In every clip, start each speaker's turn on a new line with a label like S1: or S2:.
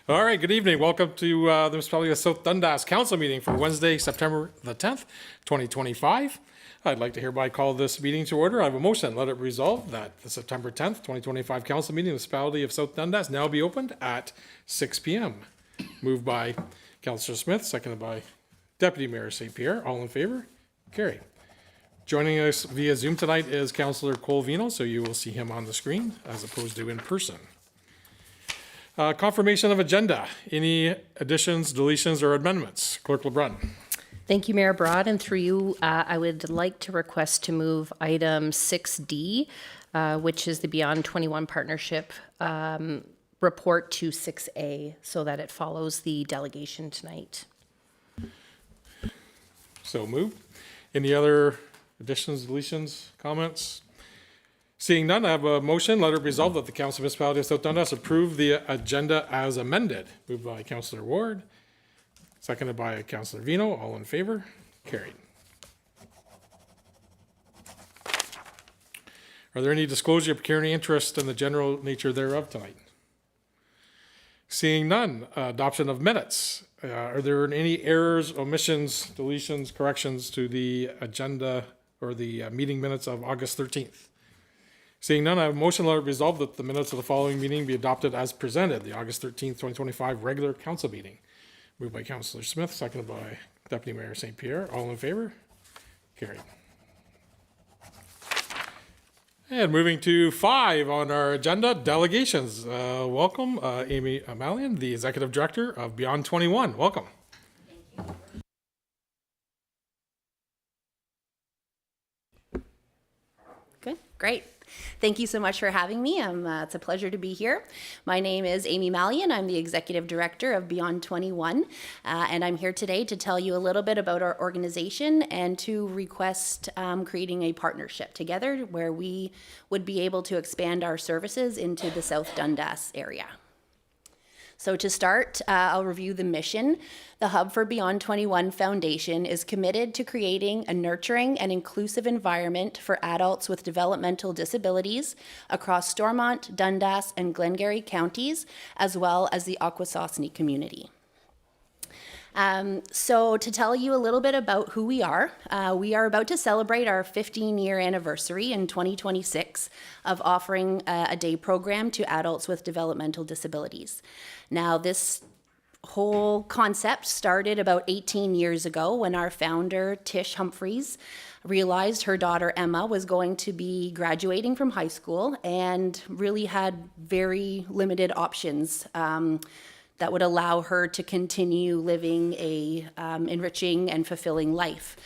S1: All right, good evening. Welcome to the Municipality of South Dundas Council meeting for Wednesday, September the 10th, 2025. I'd like to hereby call this meeting to order. I have a motion. Let it resolve that the September 10th, 2025 council meeting of the Municipality of South Dundas now be opened at 6 p.m. Moved by Councillor Smith, seconded by Deputy Mayor St. Pierre. All in favor? Carried. Joining us via Zoom tonight is Councillor Colvino, so you will see him on the screen as opposed to in person. Confirmation of agenda. Any additions, deletions, or amendments? Clerk LeBrun.
S2: Thank you, Mayor Broad. And through you, I would like to request to move item 6D, which is the Beyond 21 Partnership report to 6A so that it follows the delegation tonight.
S1: So moved. Any other additions, deletions, comments? Seeing none, I have a motion. Let it resolve that the Council of Municipality of South Dundas approve the agenda as amended. Moved by Councillor Ward, seconded by Councillor Vino. All in favor? Carried. Are there any disclosure of pecuniary interest in the general nature thereof tonight? Seeing none, adoption of minutes. Are there any errors, omissions, deletions, corrections to the agenda or the meeting minutes of August 13th? Seeing none, I have a motion. Let it resolve that the minutes of the following meeting be adopted as presented, the August 13th, 2025 regular council meeting. Moved by Councillor Smith, seconded by Deputy Mayor St. Pierre. All in favor? Carried. And moving to 5 on our agenda, delegations. Welcome, Amy Malian, the Executive Director of Beyond 21. Welcome.
S3: Thank you. Good, great. Thank you so much for having me. It's a pleasure to be here. My name is Amy Malian. I'm the Executive Director of Beyond 21, and I'm here today to tell you a little bit about our organization and to request creating a partnership together where we would be able to expand our services into the South Dundas area. So to start, I'll review the mission. The Hub for Beyond 21 Foundation is committed to creating a nurturing and inclusive environment for adults with developmental disabilities across Stormont, Dundas, and Glengarry counties, as well as the Akwesasne community. So to tell you a little bit about who we are about to celebrate our 15-year anniversary in 2026 of offering a day program to adults with developmental disabilities. Now, this whole concept started about 18 years ago when our founder, Tish Humphreys, realized her daughter Emma was going to be graduating from high school and really had very limited options that would allow her to continue living a enriching and fulfilling life.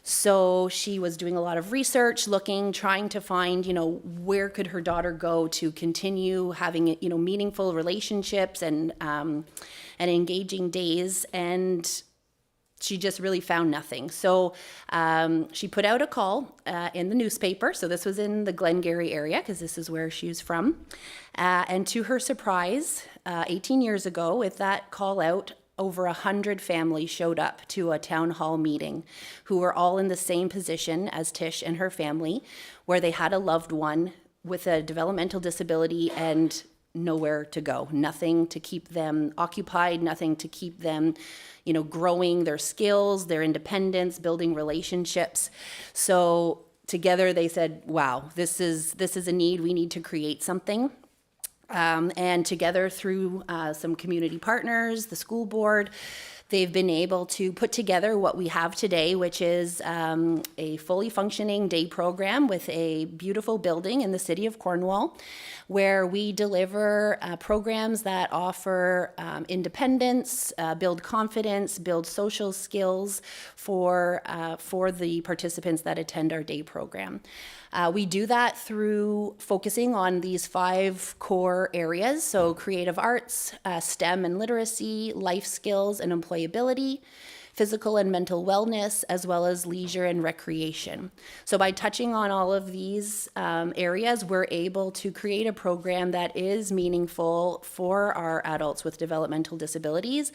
S3: So she was doing a lot of research, trying to find, where could her daughter go to continue having, meaningful relationships and engaging days. And she just really found nothing. So she put out a call in the newspaper. So this was in the Glengarry area because this is where she was from. And to her surprise, 18 years ago, with that call out, over 100 families showed up to a town hall meeting who were all in the same position as Tish and her family, where they had a loved one with a developmental disability and nowhere to go, nothing to keep them occupied, nothing to keep them, growing their skills, their independence, building relationships. So together they said, wow, this is a need. We need to create something. And together through some community partners, the school board, they've been able to put together what we have today, which is a fully functioning day program with a beautiful building in the city of Cornwall, where we deliver programs that offer independence, build confidence, build social skills for the participants that attend our day program. We do that through focusing on these 5 core areas, so creative arts, STEM and literacy, life skills and employability, physical and mental wellness, as well as leisure and recreation. So by touching on all of these areas, we're able to create a program that is meaningful for our adults with developmental disabilities,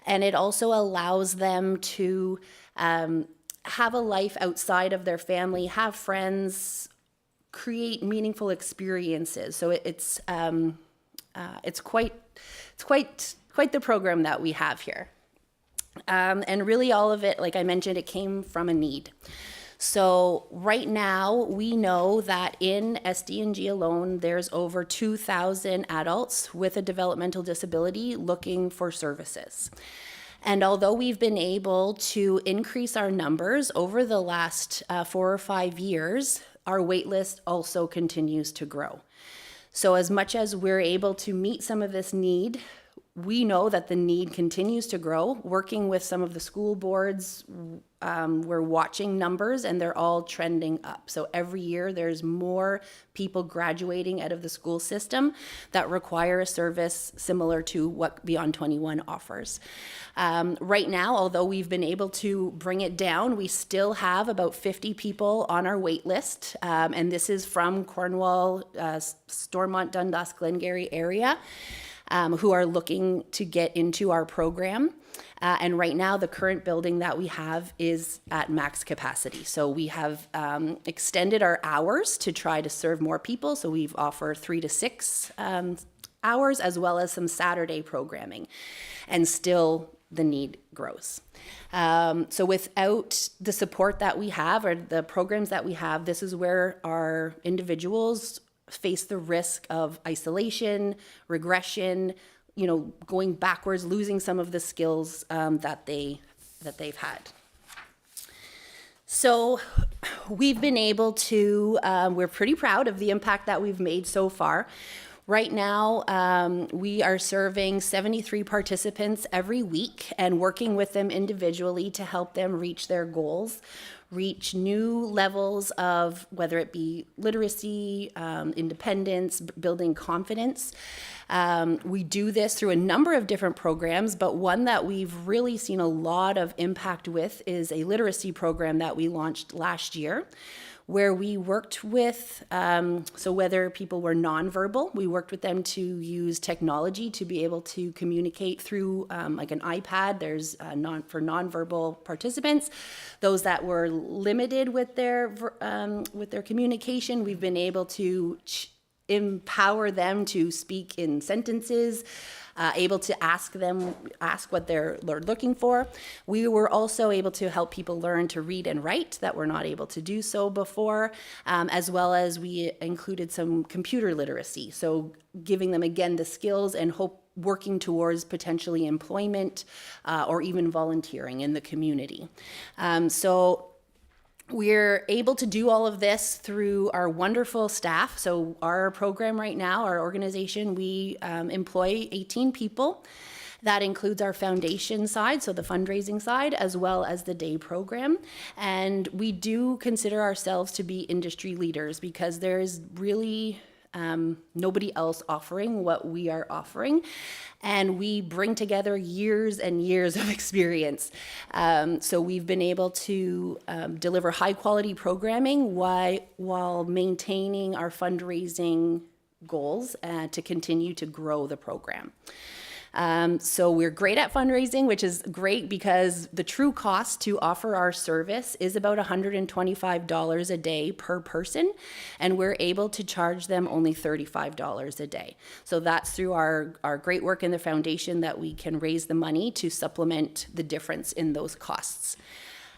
S3: and it also allows them to have a life outside of their family, have friends, create meaningful experiences. So it's it's quite the program that we have here. And really all of it, like I mentioned, it came from a need. So right now we know that in SDNG alone, there's over 2,000 adults with a developmental disability looking for services. And although we've been able to increase our numbers over the last 4 or 5 years, our wait list also continues to grow. So as much as we're able to meet some of this need, we know that the need continues to grow. Working with some of the school boards, we're watching numbers and they're all trending up. So every year there's more people graduating out of the school system that require a service similar to what Beyond 21 offers. Right now, although we've been able to bring it down, we still have about 50 people on our wait list. And this is from Cornwall, Stormont, Dundas, Glengarry area. Who are looking to get into our program. And right now, the current building that we have is at max capacity. So we have extended our hours to try to serve more people. So we've offered 3 to 6 hours, as well as some Saturday programming. And still, the need grows. So without the support that we have, or the programs that we have, this is where our individuals face the risk of isolation, regression, going backwards, losing some of the skills that they've had. So we've been able to, we're pretty proud of the impact that we've made so far. Right now, we are serving 73 participants every week and working with them individually to help them reach their goals, reach new levels of whether it be literacy, independence, building confidence. We do this through a number of different programs, but one that we've really seen a lot of impact with is a literacy program that we launched last year, where we worked with, so whether people were nonverbal, we worked with them to use technology to be able to communicate through like an iPad. There's for nonverbal participants. Those that were limited with their communication, we've been able to empower them to speak in sentences, able to ask what they're looking for. We were also able to help people learn to read and write that were not able to do so before, as well as we included some computer literacy. So giving them, again, the skills and working towards potentially employment or even volunteering in the community. So we're able to do all of this through our wonderful staff. So our program right now, our organization, we employ 18 people. That includes our foundation side, so the fundraising side, as well as the day program. And we do consider ourselves to be industry leaders because there is really nobody else offering what we are offering. And we bring together years and years of experience. So we've been able to deliver high quality programming while maintaining our fundraising goals to continue to grow the program. So we're great at fundraising, which is great because the true cost to offer our service is about $125 a day per person, and we're able to charge them only $35 a day. So that's through our great work in the foundation that we can raise the money to supplement the difference in those costs.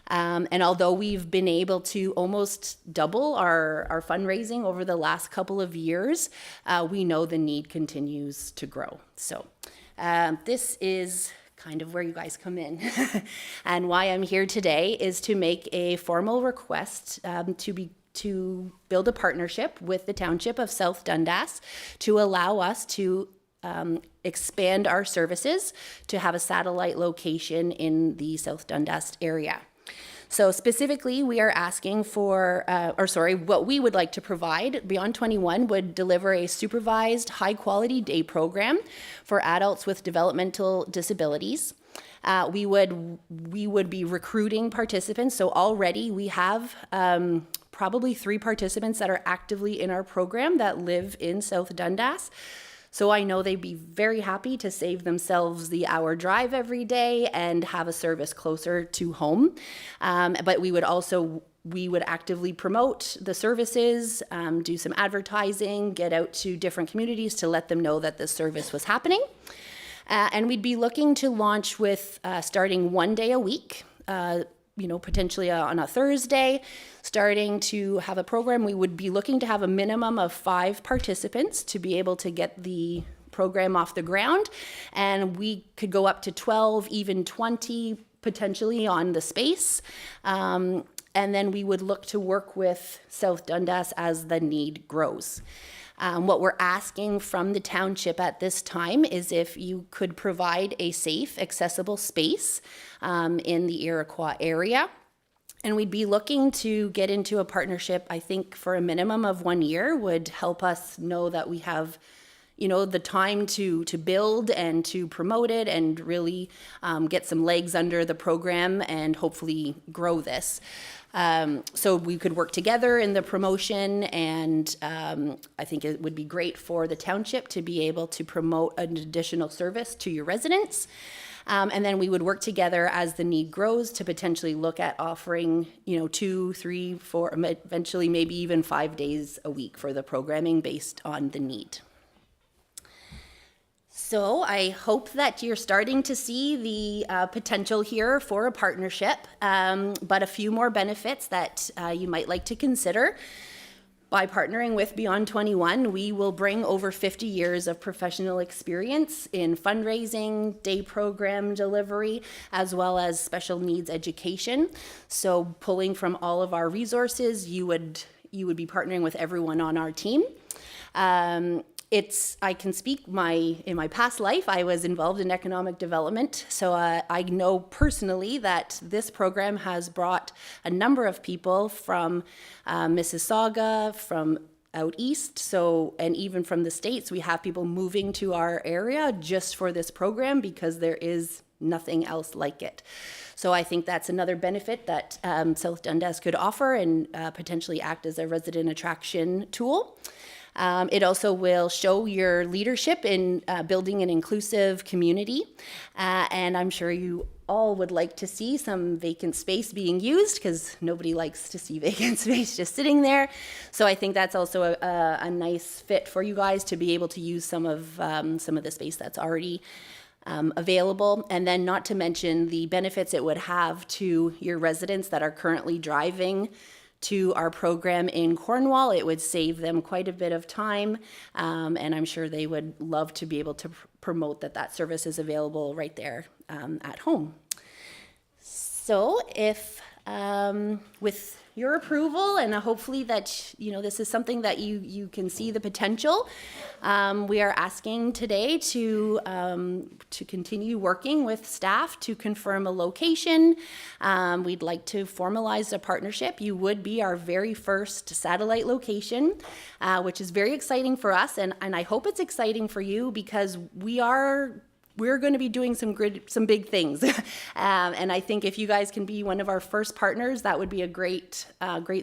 S3: And although we've been able to almost double our fundraising over the last couple of years, we know the need continues to grow. So this is kind of where you guys come in. And why I'm here today is to make a formal request to build a partnership with the Township of South Dundas to allow us to expand our services to have a satellite location in the South Dundas area. So specifically, we are asking for, what we would like to provide. Beyond 21 would deliver a supervised, high-quality day program for adults with developmental disabilities. We would be recruiting participants. So already we have probably 3 participants that are actively in our program that live in South Dundas. So I know they'd be very happy to save themselves the hour drive every day and have a service closer to home. But we would also we would actively promote the services, do some advertising, get out to different communities to let them know that this service was happening. And we'd be looking to launch with starting 1 day a week, potentially on a Thursday, starting to have a program. We would be looking to have a minimum of 5 participants to be able to get the program off the ground. And we could go up to 12, even 20 potentially on the space. And then we would look to work with South Dundas as the need grows. What we're asking from the township at this time is if you could provide a safe, accessible space in the Iroquois area. And we'd be looking to get into a partnership, I think, for a minimum of 1 year would help us know that we have the time to build and to promote it and really get some legs under the program and hopefully grow this. So we could work together in the promotion, and I think it would be great for the township to be able to promote an additional service to your residents. And then we would work together as the need grows to potentially look at offering, 2, 3, 4, eventually maybe even 5 days a week for the programming based on the need. So I hope that you're starting to see the potential here for a partnership, but a few more benefits that you might like to consider. By partnering with Beyond 21, we will bring over 50 years of professional experience in fundraising, day program delivery, as well as special needs education. So pulling from all of our resources, you would be partnering with everyone on our team. I can speak in my past life, I was involved in economic development. So I know personally that this program has brought a number of people from Mississauga, from out east, and even from the States. We have people moving to our area just for this program because there is nothing else like it. So I think that's another benefit that South Dundas could offer and potentially act as a resident attraction tool. It also will show your leadership in building an inclusive community. And I'm sure you all would like to see some vacant space being used because nobody likes to see vacant space just sitting there. So I think that's also a nice fit for you guys to be able to use some of the space that's already available. And then not to mention the benefits it would have to your residents that are currently driving to our program in Cornwall. It would save them quite a bit of time, and I'm sure they would love to be able to promote that service is available right there at home. So if with your approval and hopefully that this is something that you can see the potential, we are asking today to continue working with staff to confirm a location. We'd like to formalize a partnership. You would be our very first satellite location, which is very exciting for us, and I hope it's exciting for you because we're going to be doing some big things. And I think if you guys can be one of our first partners, that would be a great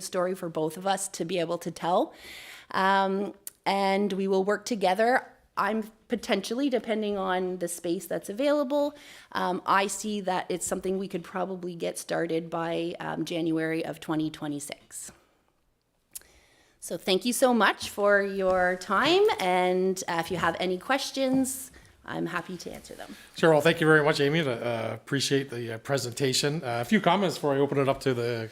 S3: story for both of us to be able to tell. And we will work together. I'm potentially, depending on the space that's available, I see that it's something we could probably get started by January of 2026. So thank you so much for your time. And if you have any questions, I'm happy to answer them.
S1: Sure. Well, thank you very much, Amy. Appreciate the presentation. A few comments before I open it up to the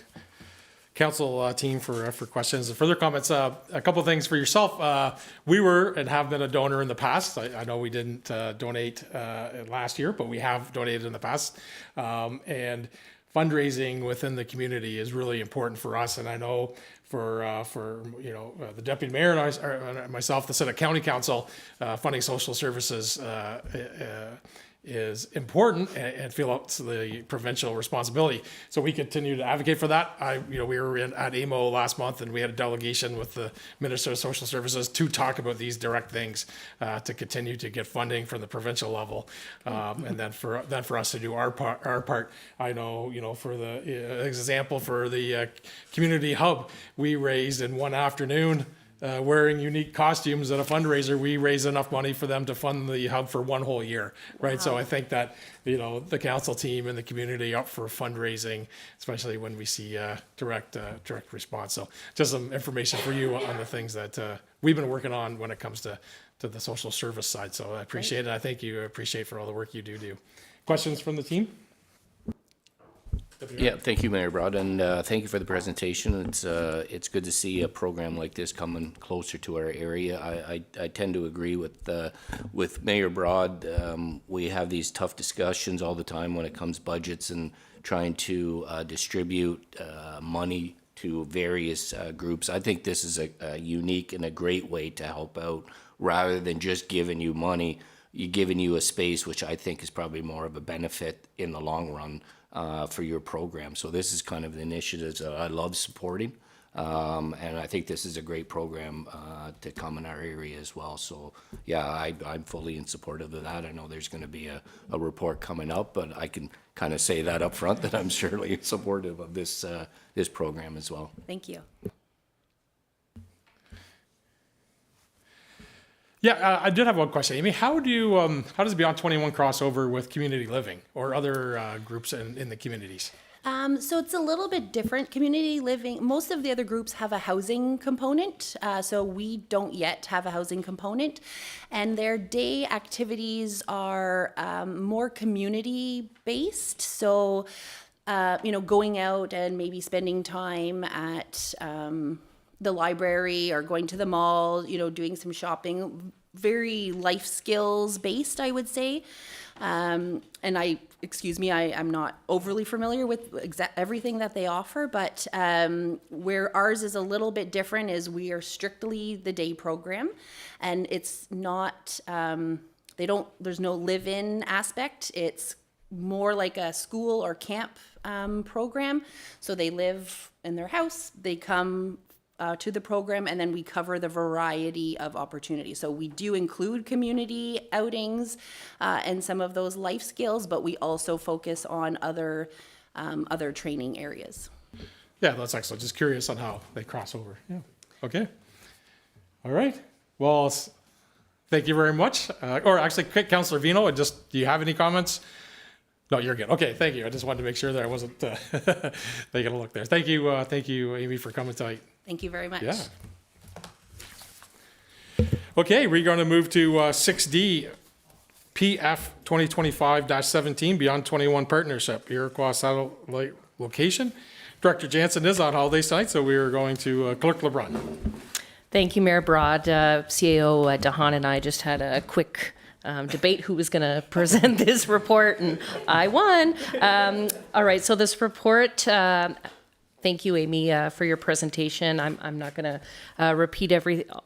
S1: council team for questions and further comments. A couple of things for yourself. We were and have been a donor in the past. I know we didn't donate last year, but we have donated in the past. And fundraising within the community is really important for us. And I know for the deputy mayor and myself, the Senate County Council, funding social services is important and feel it's the provincial responsibility. So we continue to advocate for that. We were at AMO last month and we had a delegation with the Minister of Social Services to talk about these direct things to continue to get funding from the provincial level, and then for us to do our part. I know for the example for the community hub, we raised in one afternoon wearing unique costumes at a fundraiser, we raise enough money for them to fund the hub for one whole year, right? So I think that, the council team and the community up for fundraising, especially when we see direct response. So just some information for you on the things that we've been working on when it comes to the social service side. So I appreciate it. I thank you. I appreciate for all the work you do. Questions from the team?
S4: Yeah, thank you, Mayor Broad, and thank you for the presentation. It's good to see a program like this coming closer to our area. I tend to agree with Mayor Broad. We have these tough discussions all the time when it comes budgets and trying to distribute money to various groups. I think this is a unique and a great way to help out, rather than just giving you money. Giving you a space, which I think is probably more of a benefit in the long run for your program. So this is kind of the initiatives that I love supporting. And I think this is a great program to come in our area as well. So yeah, I'm fully in support of that. I know there's going to be a report coming up, but I can kind of say that up front that I'm surely supportive of this program as well.
S3: Thank you.
S1: Yeah, I did have one question. Amy, how does Beyond 21 cross over with community living or other groups in the communities?
S3: So it's a little bit different. Community living, most of the other groups have a housing component. So we don't yet have a housing component. And their day activities are more community based. So, going out and maybe spending time at the library or going to the mall, doing some shopping, very life skills based, I would say. And I'm not overly familiar with everything that they offer, but where ours is a little bit different is we are strictly the day program, and it's not, there's no live-in aspect. It's more like a school or camp program. So they live in their house, they come to the program, and then we cover the variety of opportunities. So we do include community outings and some of those life skills, but we also focus on other training areas.
S1: Yeah, that's excellent. Just curious on how they cross over. Yeah. Okay. All right. Well, thank you very much. Or actually, Councillor Vino, do you have any comments? No, you're good. Okay, thank you. I just wanted to make sure that I wasn't taking a look there. Thank you, Amy, for coming tonight.
S3: Thank you very much.
S1: Yeah. Okay, we're going to move to 6D, PF 2025-17, Beyond 21 Partnership, Iroquois Satellite Location. Director Jansen is on holidays tonight, so we are going to Clerk LeBrun.
S2: Thank you, Mayor Broad. CAO Dahan and I just had a quick debate who was going to present this report, and I won. All right, so this report, thank you, Amy, for your presentation. I'm not going to repeat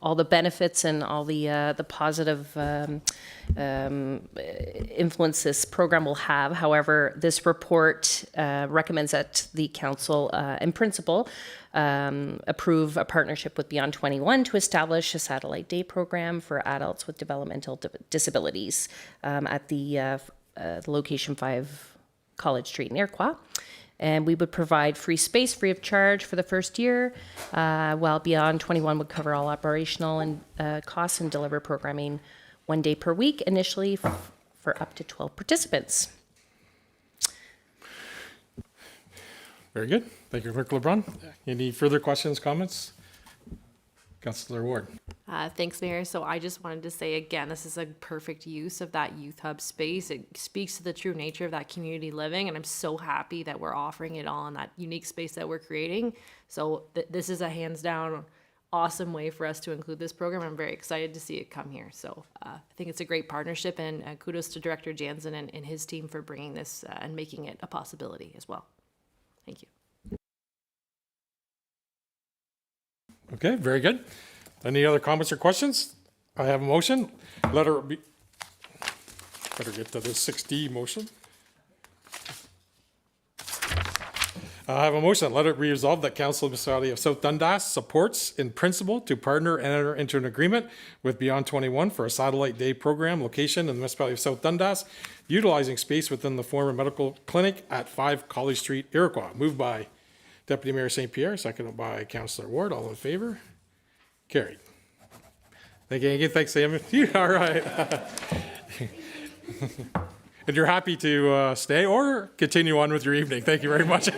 S2: all the benefits and all the positive influence this program will have. However, this report recommends that the council, in principle, approve a partnership with Beyond 21 to establish a satellite day program for adults with developmental disabilities at the location 5 College Street in Iroquois. And we would provide free space free of charge for the first year, while Beyond 21 would cover all operational and costs and deliver programming 1 day per week, initially for up to 12 participants.
S1: Very good. Thank you, Clerk LeBrun. Any further questions, comments? Councillor Ward.
S5: Thanks, Mayor. So I just wanted to say again, this is a perfect use of that youth hub space. It speaks to the true nature of that community living, and I'm so happy that we're offering it all in that unique space that we're creating. So this is a hands down awesome way for us to include this program. I'm very excited to see it come here. So I think it's a great partnership, and kudos to Director Jansen and his team for bringing this and making it a possibility as well. Thank you.
S1: Okay, very good. Any other comments or questions? I have a motion. Better get to the 6D motion. I have a motion. Let it be resolved that Council of the Municipality of South Dundas supports in principle to partner and enter into an agreement with Beyond 21 for a satellite day program location in the Municipality of South Dundas, utilizing space within the former medical clinic at 5 College Street, Iroquois. Moved by Deputy Mayor St. Pierre, seconded by Councillor Ward. All in favor? Carried. Thank you, Angie. Thanks, Sam. All right. And you're happy to stay or continue on with your evening. Thank you very much.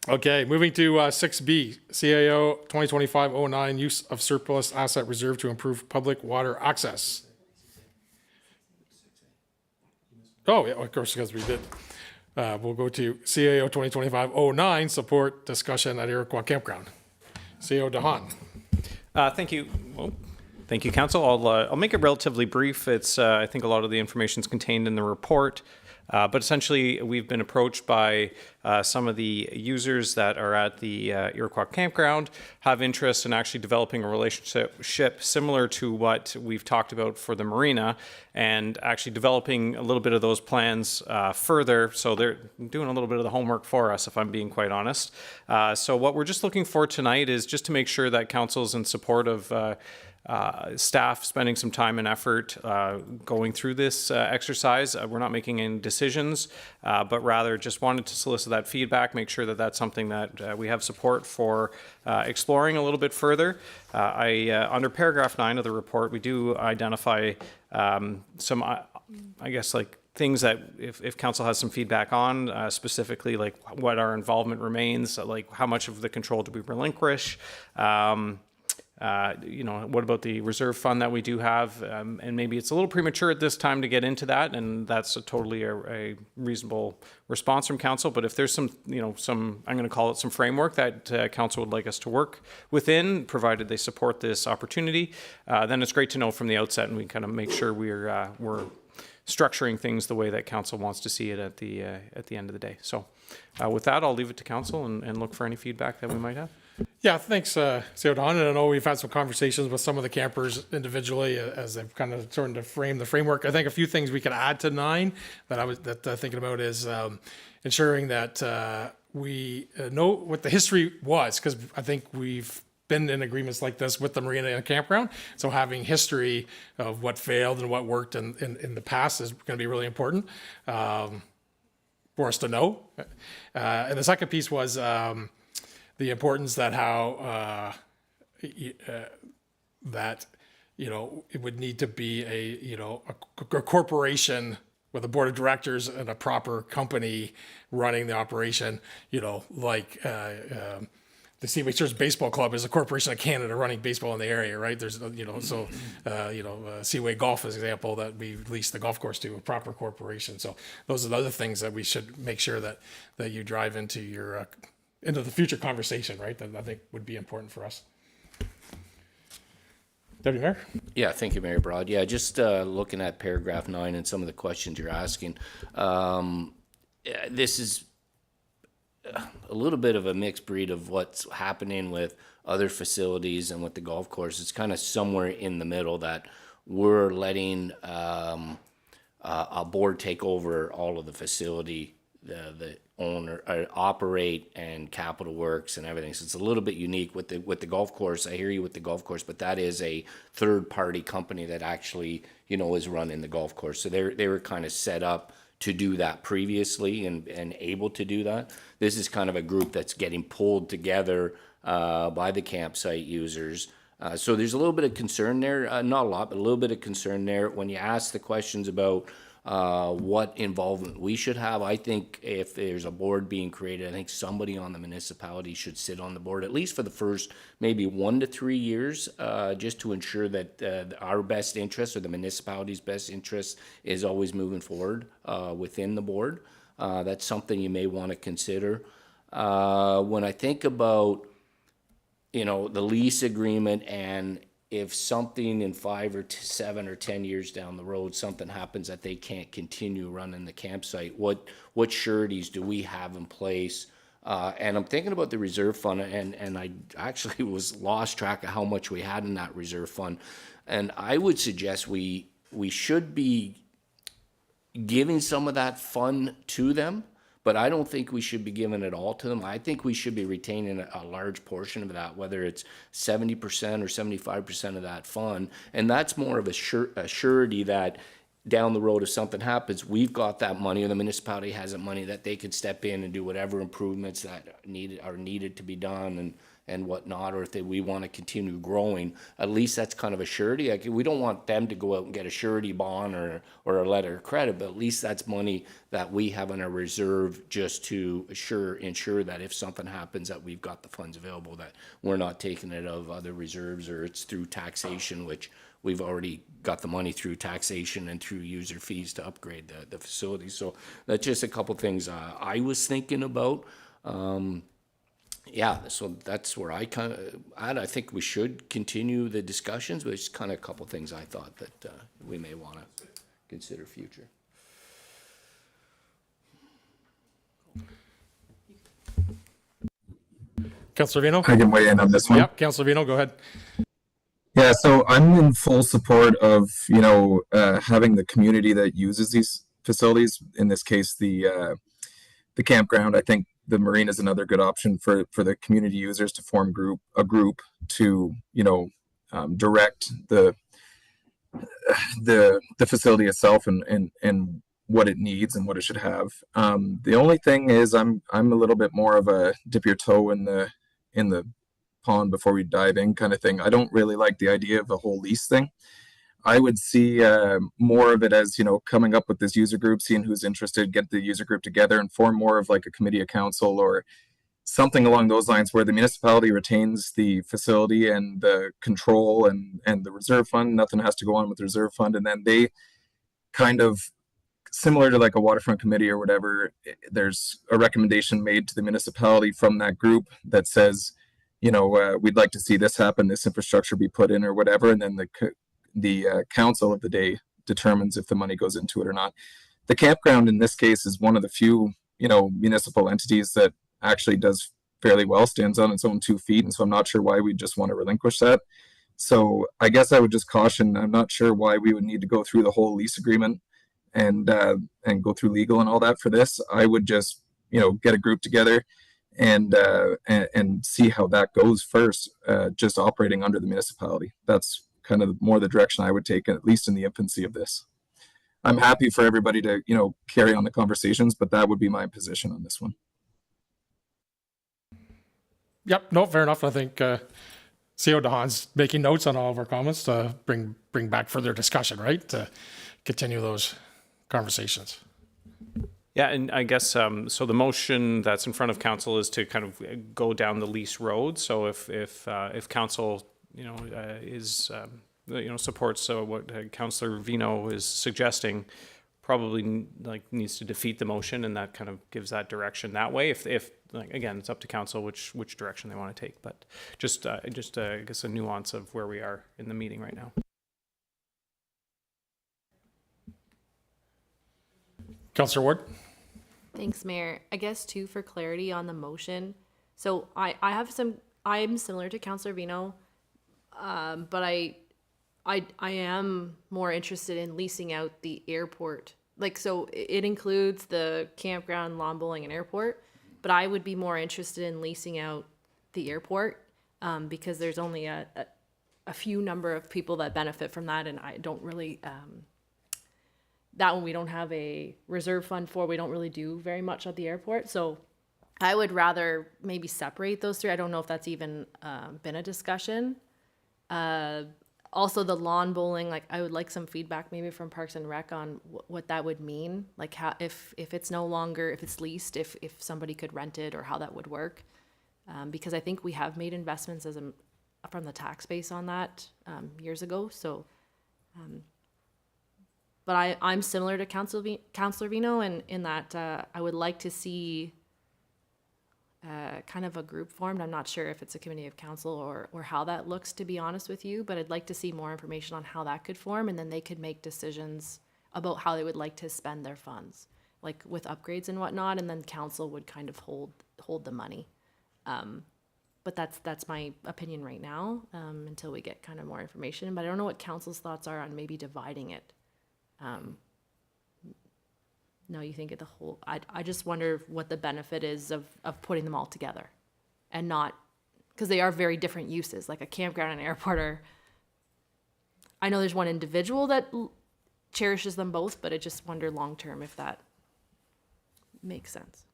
S1: Okay, moving to 6B, CAO 2025-09, use of surplus asset reserve to improve public water access. Oh, yeah, of course, because we did. We'll go to CAO 2025-09, support discussion at Iroquois Campground. CAO DeHaan.
S6: Thank you. Well, thank you, Council. I'll make it relatively brief. It's I think a lot of the information is contained in the report. But essentially, we've been approached by some of the users that are at the Iroquois Campground, have interest in actually developing a relationship similar to what we've talked about for the marina, and actually developing a little bit of those plans further. So they're doing a little bit of the homework for us, if I'm being quite honest. So what we're just looking for tonight is just to make sure that Council's in support of staff spending some time and effort going through this exercise. We're not making any decisions, but rather just wanted to solicit that feedback, make sure that that's something that we have support for exploring a little bit further. Under paragraph 9 of the report, we do identify some, I guess, like things that if council has some feedback on, specifically like what our involvement remains, like how much of the control do we relinquish, what about the reserve fund that we do have? And maybe it's a little premature at this time to get into that, and that's totally a reasonable response from council. But if there's some, I'm going to call it some framework that council would like us to work within, provided they support this opportunity, then it's great to know from the outset, and we kind of make sure we're structuring things the way that council wants to see it at the end of the day. So with that, I'll leave it to council and look for any feedback that we might have.
S1: Yeah, thanks, CEO Don. And I know we've had some conversations with some of the campers individually as they've kind of started to frame the framework. I think a few things we could add to 9 that I was thinking about is ensuring that we know what the history was, because I think we've been in agreements like this with the marina and campground. So having history of what failed and what worked in the past is going to be really important for us to know. And the second piece was the importance that that it would need to be a corporation with a board of directors and a proper company running the operation, like the Seaway Church Baseball Club is a corporation of Canada running baseball in the area, right? There's Seaway Golf is an example that we leased the golf course to, a proper corporation. So those are the other things that we should make sure that you drive into your into the future conversation, right? That I think would be important for us. Deputy Mayor?
S4: Yeah, thank you, Mayor Broad. Yeah, just looking at paragraph 9 and some of the questions you're asking. This is a little bit of a mixed breed of what's happening with other facilities and with the golf course. It's kind of somewhere in the middle that we're letting a board take over all of the facility, the owner operate, and capital works and everything. So it's a little bit unique with the golf course. I hear you with the golf course, but that is a third party company that actually is running the golf course. So they were kind of set up to do that previously and able to do that. This is kind of a group that's getting pulled together by the campsite users. So there's a little bit of concern there, not a lot, but a little bit of concern there. When you ask the questions about what involvement we should have, I think if there's a board being created, I think somebody on the municipality should sit on the board, at least for the first maybe 1 to 3 years, just to ensure that our best interest or the municipality's best interest is always moving forward within the board. That's something you may want to consider. When I think about the lease agreement, and if something in 5 or 7 or 10 years down the road, something happens that they can't continue running the campsite, what sureties do we have in place? And I'm thinking about the reserve fund, and I actually was lost track of how much we had in that reserve fund. And I would suggest we should be giving some of that fund to them, but I don't think we should be giving it all to them. I think we should be retaining a large portion of that, whether it's 70% or 75% of that fund. And that's more of a surety that down the road, if something happens, we've got that money, or the municipality has that money that they could step in and do whatever improvements that are needed to be done and whatnot, or if we want to continue growing, at least that's kind of a surety. Like, we don't want them to go out and get a surety bond or a letter of credit, but at least that's money that we have in a reserve just to ensure that if something happens, that we've got the funds available, that we're not taking it out of other reserves, or it's through taxation, which we've already got the money through taxation and through user fees to upgrade the facility. So that's just a couple things I was thinking about. Yeah, so that's where I kind of, I think we should continue the discussions, but it's kind of a couple things I thought that we may want to consider future.
S1: Councillor Vino?
S7: I can weigh in on this one.
S1: Yep, Councillor Vino, go ahead.
S7: Yeah, so I'm in full support of, having the community that uses these facilities, in this case, the campground. I think the marina is another good option for the community users to form a group to, direct the facility itself and what it needs and what it should have. The only thing is I'm a little bit more of a dip your toe in the pond before we dive in kind of thing. I don't really like the idea of the whole lease thing. I would see more of it as, coming up with this user group, seeing who's interested, get the user group together and form more of like a committee of council or something along those lines, where the municipality retains the facility and the control and the reserve fund. Nothing has to go on with the reserve fund. And then they kind of, similar to like a waterfront committee or whatever, there's a recommendation made to the municipality from that group that says, we'd like to see this happen, this infrastructure be put in or whatever. And then the council of the day determines if the money goes into it or not. The campground in this case is one of the few, municipal entities that actually does fairly well, stands on its own 2 feet. And so I'm not sure why we just want to relinquish that. So I guess I would just caution, I'm not sure why we would need to go through the whole lease agreement and go through legal and all that for this. I would just, get a group together and see how that goes first, just operating under the municipality. That's kind of more the direction I would take, at least in the infancy of this. I'm happy for everybody to, carry on the conversations, but that would be my position on this one.
S1: Yep, no, fair enough. I think CO Dahan's making notes on all of our comments to bring back further discussion, right? To continue those conversations.
S6: Yeah, and I guess, so the motion that's in front of council is to kind of go down the lease road. So if council, supports what Councillor Vino is suggesting, probably needs to defeat the motion, and that kind of gives that direction that way. If again, it's up to council which direction they want to take, but just I guess a nuance of where we are in the meeting right now.
S1: Councillor Ward?
S5: Thanks, Mayor. I guess too, for clarity on the motion. So I'm similar to Councillor Vino, but I am more interested in leasing out the airport. So it includes the campground, lawn bowling, and airport, but I would be more interested in leasing out the airport because there's only a few number of people that benefit from that, and I don't really, that one we don't have a reserve fund for. We don't really do very much at the airport. So I would rather maybe separate those three. I don't know if that's even been a discussion. Also the lawn bowling, I would like some feedback maybe from Parks and Rec on what that would mean. How, if it's no longer, if it's leased, if somebody could rent it, or how that would work. Because I think we have made investments from the tax base on that years ago. So, but I'm similar to Councillor Vino in that I would like to see kind of a group formed. I'm not sure if it's a committee of council or how that looks, to be honest with you, but I'd like to see more information on how that could form, and then they could make decisions about how they would like to spend their funds, with upgrades and whatnot, and then council would kind of hold the money. But that's my opinion right now, until we get kind of more information. But I don't know what council's thoughts are on maybe dividing it. No, you think of the whole, I just wonder what the benefit is of putting them all together, and not, because they are very different uses. Like a campground and an airport I know there's one individual that cherishes them both, but I just wonder long-term if that makes sense.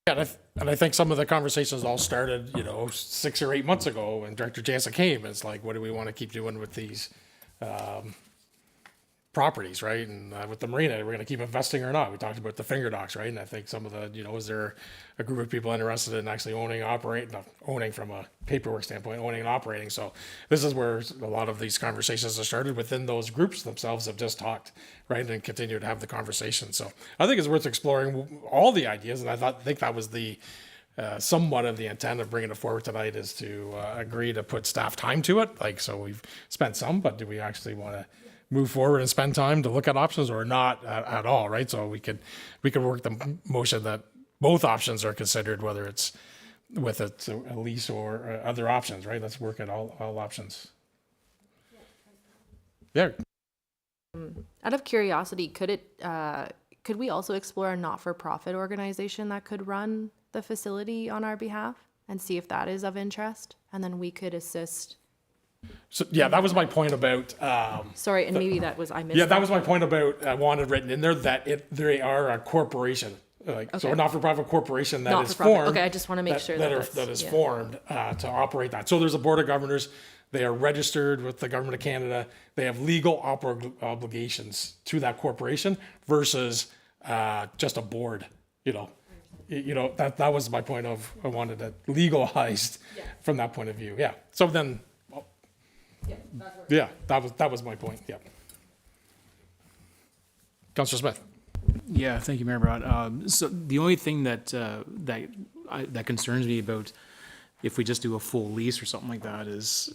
S1: Yeah, and I think some of the conversations all started, 6 or 8 months ago when Director Jansen came. It's like, what do we want to keep doing with these properties, right? And with the marina, we're going to keep investing or not. We talked about the finger docks, right? And I think some of the, is there a group of people interested in actually not owning from a paperwork standpoint, owning and operating. So this is where a lot of these conversations are started within those groups themselves have just talked, right? And continue to have the conversation. So I think it's worth exploring all the ideas. And I think that was the somewhat of the intent of bringing it forward tonight is to agree to put staff time to it. Like, so we've spent some, but do we actually want to move forward and spend time to look at options or not at all, right? So we could work the motion that both options are considered, whether it's with a lease or other options, right? Let's work at all options. Yeah.
S5: Out of curiosity, could we also explore a not-for-profit organization that could run the facility on our behalf and see if that is of interest? And then we could assist.
S1: So yeah, that was my point about.
S5: Sorry, and maybe that was, I missed.
S1: Yeah, that was my point about I wanted written in there that they are a corporation, so a not-for-profit corporation that is
S5: Not-for-profit.
S1: formed.
S5: Okay, I just wanna make sure
S1: that is formed to operate that. So there's a board of governors. They are registered with the government of Canada. They have legal obligations to that corporation versus just a board. That was my point of I wanted it legalized from that point of view. Yeah. So then. Yeah, that was my point. Yeah. Councillor Smith.
S8: Yeah, thank you, Mayor Broad. So the only thing that concerns me about if we just do a full lease or something like that is,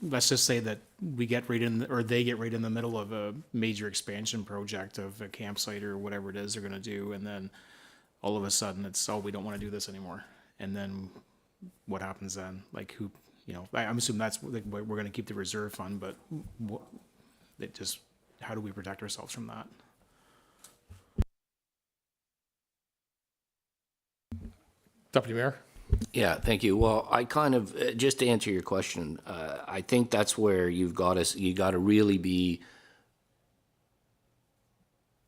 S8: let's just say that we get right in, or they get right in the middle of a major expansion project of a campsite or whatever it is they're going to do, and then all of a sudden it's, oh, we don't want to do this anymore, and then what happens then? Like who? I'm assuming that's like, we're going to keep the reserve fund, but how do we protect ourselves from that?
S1: Deputy Mayor.
S4: Yeah, thank you. Well, I kind of, just to answer your question, I think that's where you got to really be,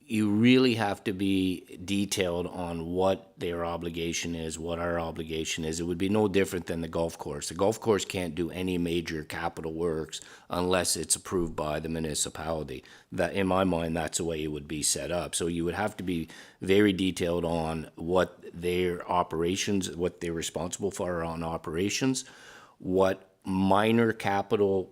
S4: you really have to be detailed on what their obligation is, what our obligation is. It would be no different than the golf course. The golf course can't do any major capital works unless it's approved by the municipality. That, in my mind, that's the way it would be set up. So you would have to be very detailed on what their operations, what they're responsible for on operations, what minor capital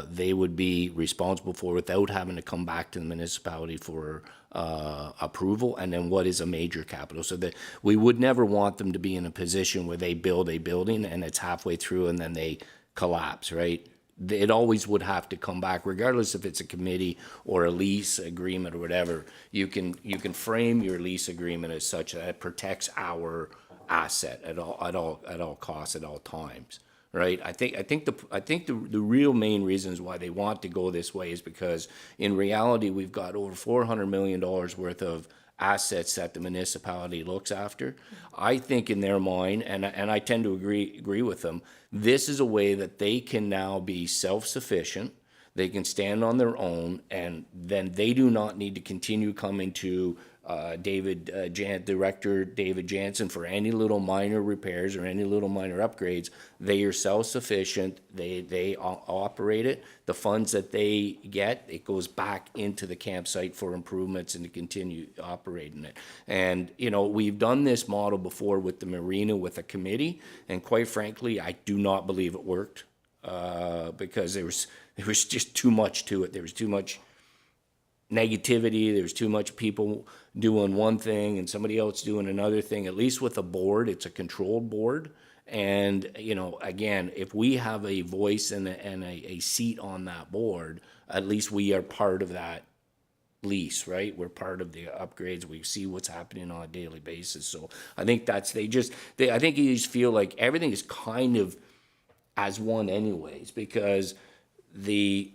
S4: they would be responsible for without having to come back to the municipality for approval, and then what is a major capital, so that we would never want them to be in a position where they build a building and it's halfway through and then they collapse, right? It always would have to come back, regardless if it's a committee or a lease agreement or whatever. You can frame your lease agreement as such that it protects our asset at all costs at all times. Right. I think the real main reasons why they want to go this way is because in reality we've got over $400 million worth of assets that the municipality looks after. I think in their mind, and I tend to agree with them, this is a way that they can now be self-sufficient. They can stand on their own, and then they do not need to continue coming to Director David Jansen for any little minor repairs or any little minor upgrades. They are self-sufficient. They operate it. The funds that they get, it goes back into the campsite for improvements and to continue operating it. And, we've done this model before with the marina with a committee, and quite frankly, I do not believe it worked because there was just too much to it. There was too much negativity. There's too much people doing one thing and somebody else doing another thing. At least with a board, it's a controlled board. And, again, if we have a voice and a seat on that board, at least we are part of that lease, right? We're part of the upgrades. We see what's happening on a daily basis. So I think I think you just feel like everything is kind of as one anyways, because the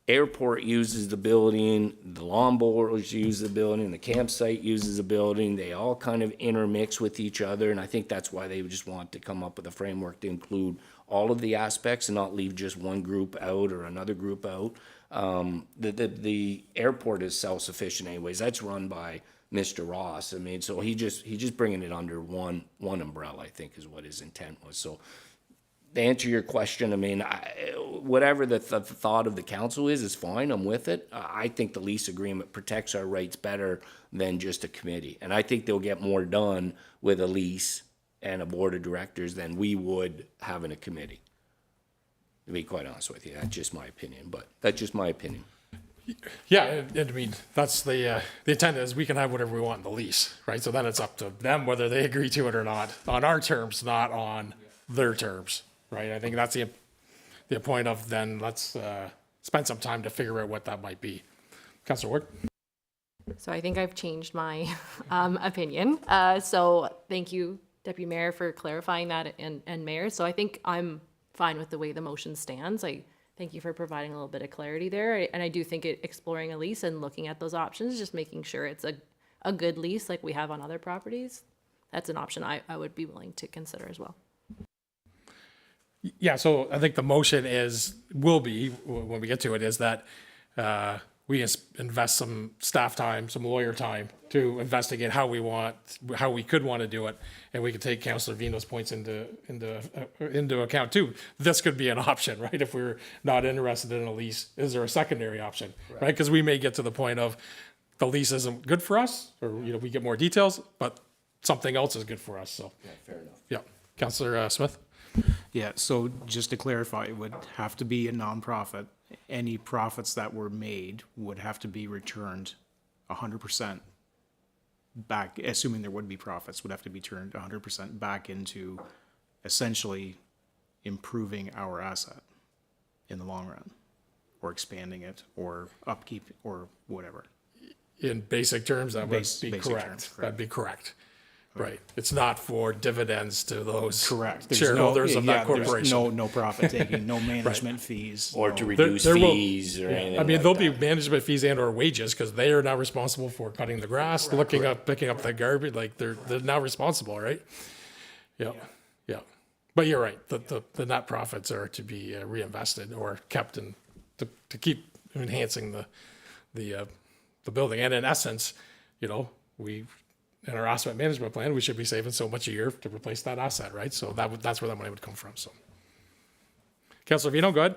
S4: airport uses the building, the lawn bowlers use the building, the campsite uses the building. They all kind of intermix with each other, and I think that's why they just want to come up with a framework to include all of the aspects and not leave just one group out or another group out. The airport is self-sufficient anyways. That's run by Mr. Ross. I mean, so he's just bringing it under one umbrella, I think is what his intent was. So to answer your question, I mean, whatever the thought of the council is fine. I'm with it. I think the lease agreement protects our rights better than just a committee. And I think they'll get more done with a lease and a board of directors than we would having a committee. To be quite honest with you, that's just my opinion, but that's just my opinion.
S1: Yeah, I mean, that's the intent is we can have whatever we want in the lease, right? So then it's up to them whether they agree to it or not, on our terms, not on their terms, right? I think that's the point of then let's spend some time to figure out what that might be. Councillor Ward?
S5: So I think I've changed my opinion. So thank you, Deputy Mayor, for clarifying that, and Mayor. So I think I'm fine with the way the motion stands. I thank you for providing a little bit of clarity there. And I do think exploring a lease and looking at those options, just making sure it's a good lease like we have on other properties, that's an option I would be willing to consider as well.
S1: Yeah, so I think the motion will be, when we get to it, is that we invest some staff time, some lawyer time to investigate how we could want to do it. And we can take Councillor Vino's points into account too. This could be an option, right? If we're not interested in a lease, is there a secondary option, right? Because we may get to the point of the lease isn't good for us, or, we get more details, but something else is good for us, so.
S4: Yeah, fair enough.
S1: Yeah. Councillor Smith?
S8: Yeah, so just to clarify, it would have to be a nonprofit. Any profits that were made would have to be returned 100% back, assuming there would be profits, would have to be turned 100% back into essentially improving our asset in the long run, or expanding it, or upkeep, or whatever.
S1: In basic terms, that would
S8: Basic
S1: be
S8: terms,
S1: correct.
S8: correct.
S1: That'd be correct. Right. It's not for dividends to those
S8: Correct. There's
S1: shareholders of that
S8: there's
S1: corporation.
S8: no profit taking, no management fees.
S4: Or
S8: no-
S4: to reduce
S1: there will-
S4: fees or anything
S1: I mean,
S4: like
S1: there'll
S4: that.
S1: be management fees and or wages because they are now responsible for cutting the grass, picking up the garbage. Like they're now responsible, right? Yeah. Yeah. But you're right. The net profits are to be reinvested or kept in to keep enhancing the building. And in essence, in our asset management plan, we should be saving so much a year to replace that asset, right? So that's where that money would come from. So, Councillor Vino, go ahead.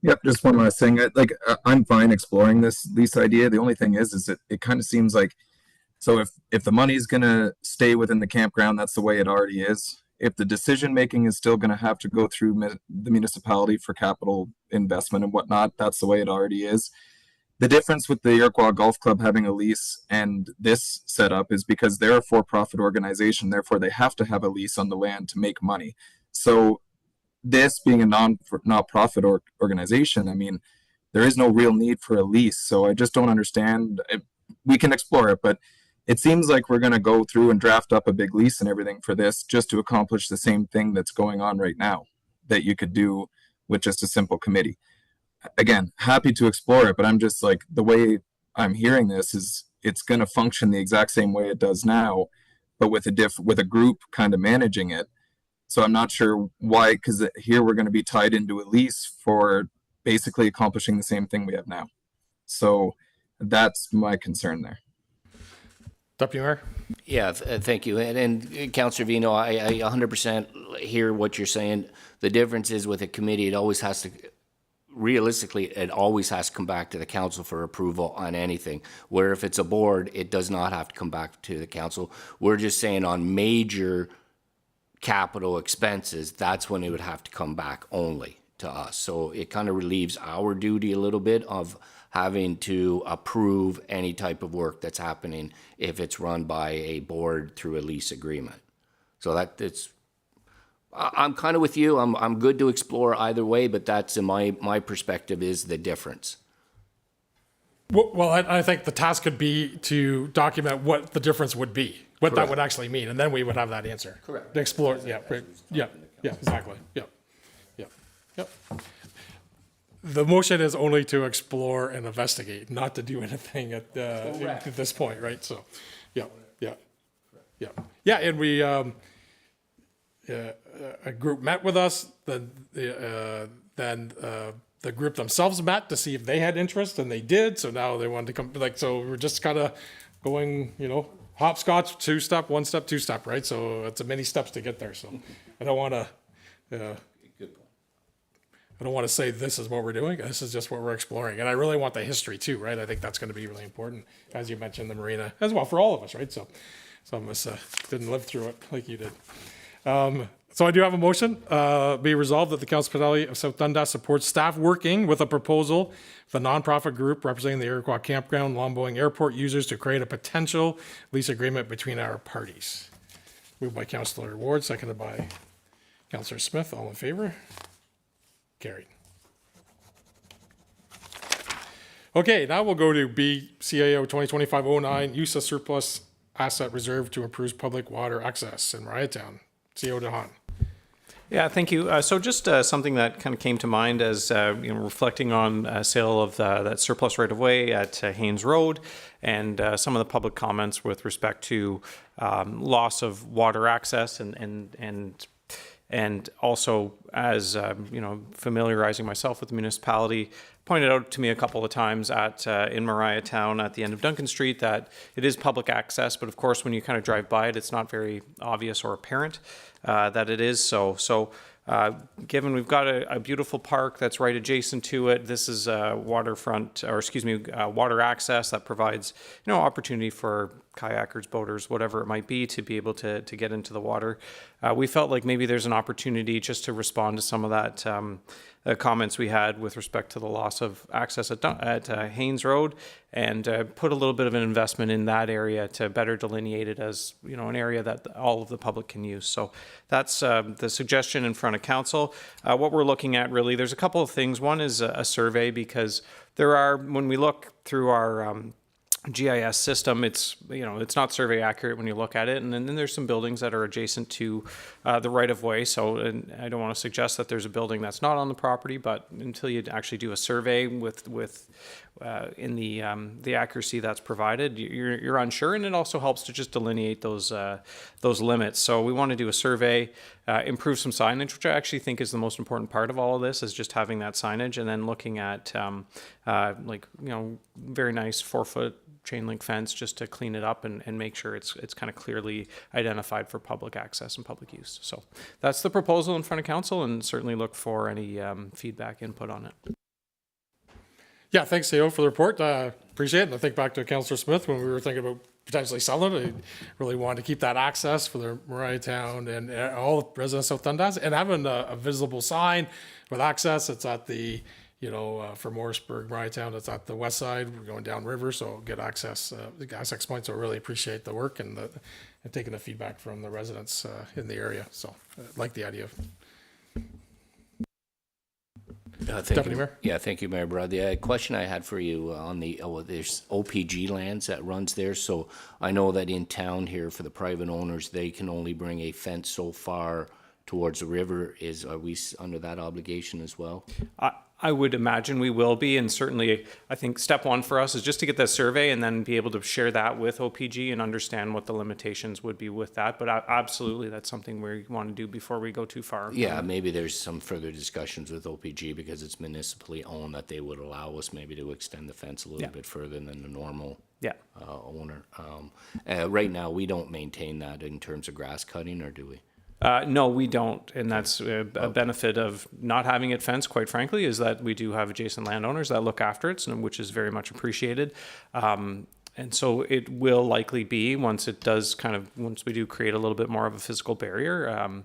S7: Yep, just one last thing. I'm fine exploring this lease idea. The only thing is it kind of seems like, so if the money's gonna stay within the campground, that's the way it already is. If the decision making is still gonna have to go through the municipality for capital investment and whatnot, that's the way it already is. The difference with the Iroquois Golf Club having a lease and this setup is because they're a for-profit organization, therefore they have to have a lease on the land to make money. So this being a non-profit organization, I mean, there is no real need for a lease. So I just don't understand. We can explore it, but it seems like we're going to go through and draft up a big lease and everything for this just to accomplish the same thing that's going on right now that you could do with just a simple committee. Again, happy to explore it, but I'm just like, the way I'm hearing this is it's going to function the exact same way it does now, but with a group kind of managing it. So I'm not sure why, because here we're going to be tied into a lease for basically accomplishing the same thing we have now. So that's my concern there.
S1: Deputy Mayor?
S4: Yeah, thank you. And Councillor Vino, I 100% hear what you're saying. The difference is with a committee, it always has to come back to the council for approval on anything. Where if it's a board, it does not have to come back to the council. We're just saying on major capital expenses, that's when it would have to come back only to us. So it kind of relieves our duty a little bit of having to approve any type of work that's happening if it's run by a board through a lease agreement. So I'm kind of with you. I'm good to explore either way, but that's in my perspective is the difference.
S1: Well, I think the task could be to document what the difference would be, what that would actually mean, and then we would have that answer.
S4: Correct.
S1: To explore, yeah, exactly, yeah. The motion is only to explore and investigate, not to do anything at this point, right? So, yeah, and we, a group met with us, then the group themselves met to see if they had interest, and they did. So now they wanted to come. So we're just kind of going, hopscotch, 2-step, 1-step, 2-step, right? So it's many steps to get there. So I don't want to. I don't want to say this is what we're doing. This is just what we're exploring. And I really want the history too, right? I think that's going to be really important, as you mentioned, the marina as well for all of us, right? So some of us didn't live through it like you did. So I do have a motion. Be resolved that the Municipality of South Dundas supports staff working with a proposal for the nonprofit group representing the Iroquois Campground, Lomboing Airport users to create a potential lease agreement between our parties. Moved by Councillor Ward, seconded by Councillor Smith. All in favor? Carried. Okay, now we'll go to B, CAO 2025-09, use of surplus asset reserve to improve public water access in Mariatown. CO DeHaan.
S6: Yeah, thank you. So just something that kind of came to mind as reflecting on sale of that surplus right of way at Haynes Road, and some of the public comments with respect to loss of water access, and also as familiarizing myself with the municipality, pointed out to me a couple of times in Mariatown at the end of Duncan Street that it is public access, but of course when you kind of drive by it, it's not very obvious or apparent that it is so. So given we've got a beautiful park that's right adjacent to it, this is water access that provides opportunity for kayakers, boaters, whatever it might be, to be able to get into the water. We felt like maybe there's an opportunity just to respond to some of that comments we had with respect to the loss of access at Haynes Road, and put a little bit of an investment in that area to better delineate it as an area that all of the public can use. So that's the suggestion in front of council. What we're looking at really, there's a couple of things. One is a survey, because there are, when we look through our GIS system, it's not survey accurate when you look at it, and then there's some buildings that are adjacent to the right of way. So, and I don't want to suggest that there's a building that's not on the property, but until you actually do a survey with in the accuracy that's provided, you're unsure, and it also helps to just delineate those limits. So we want to do a survey, improve some signage, which I actually think is the most important part of all of this, is just having that signage, and then looking at very nice 4-foot chain link fence just to clean it up and make sure it's kind of clearly identified for public access and public use. So that's the proposal in front of council, and certainly look for any feedback, input on it.
S1: Yeah, thanks, CEO, for the report. Appreciate it. And I think back to Councillor Smith when we were thinking about potentially selling it. I really wanted to keep that access for the Mariatown and all residents of Dundas, and having a visible sign with access. It's at the, for Morrisburg, Mariatown, it's at the west side. We're going down river, so get access, access points. So I really appreciate the work and taking the feedback from the residents in the area. So I like the idea. Deputy Mayor?
S4: Yeah, thank you, Mayor Broad. The question I had for you on there's OPG lands that runs there. So I know that in town here, for the private owners, they can only bring a fence so far towards the river. Are we under that obligation as well?
S6: I would imagine we will be, and certainly I think step one for us is just to get that survey and then be able to share that with OPG and understand what the limitations would be with that. But absolutely, that's something we want to do before we go too far.
S4: Yeah, maybe there's some further discussions with OPG, because it's municipally owned, that they would allow us maybe to extend the fence a little bit further than the normal owner. Right now, we don't maintain that in terms of grass cutting, or do we?
S6: No, we don't, and that's a benefit of not having it fenced, quite frankly, is that we do have adjacent landowners that look after it, which is very much appreciated. And so it will likely be, once we do create a little bit more of a physical barrier,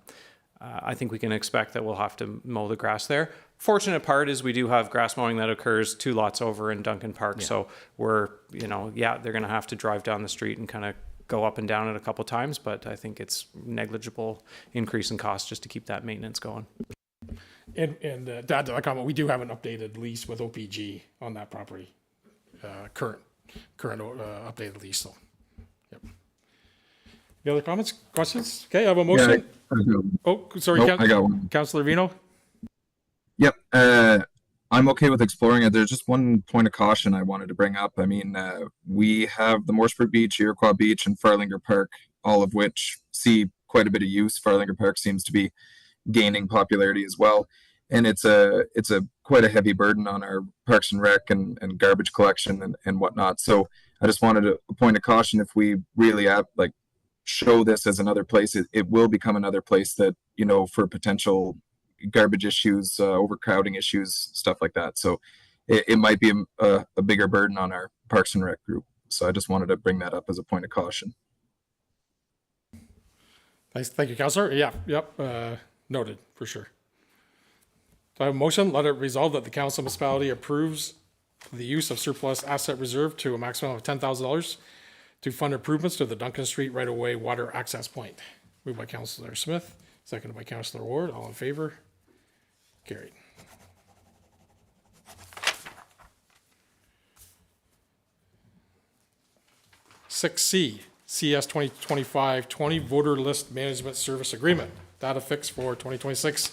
S6: I think we can expect that we'll have to mow the grass there. Fortunate part is we do have grass mowing that occurs 2 lots over in Duncan Park, so we're, they're going to have to drive down the street and kind of go up and down it a couple times, but I think it's negligible increase in cost just to keep that maintenance going.
S1: And to add to that comment, we do have an updated lease with OPG on that property, current updated lease. So, yep. Any other comments, questions? Okay, I have a motion. Sorry,
S7: I got one.
S1: Councillor Vino.
S7: Yep. I'm okay with exploring it. There's just one point of caution I wanted to bring up. I mean, we have the Morrisburg Beach, Iroquois Beach, and Farlinger Park, all of which see quite a bit of use. Farlinger Park seems to be gaining popularity as well, and it's a quite a heavy burden on our Parks and Rec and garbage collection and whatnot. So I just wanted a point of caution. If we really show this as another place, it will become another place that, you know, for potential garbage issues, overcrowding issues, stuff like that. So it might be a bigger burden on our Parks and Rec group. So I just wanted to bring that up as a point of caution.
S1: Thanks. Thank you, Councillor. Yeah, yep, noted, for sure. So I have a motion, let it resolve that the council municipality approves the use of surplus asset reserve to a maximum of $10,000 to fund improvements to the Duncan Street right-of-way water access point. Moved by Councillor Smith, seconded by Councillor Ward. All in favor? Carried. Six C, CS 2025-20 Voter List Management Service Agreement. Data fix for 2026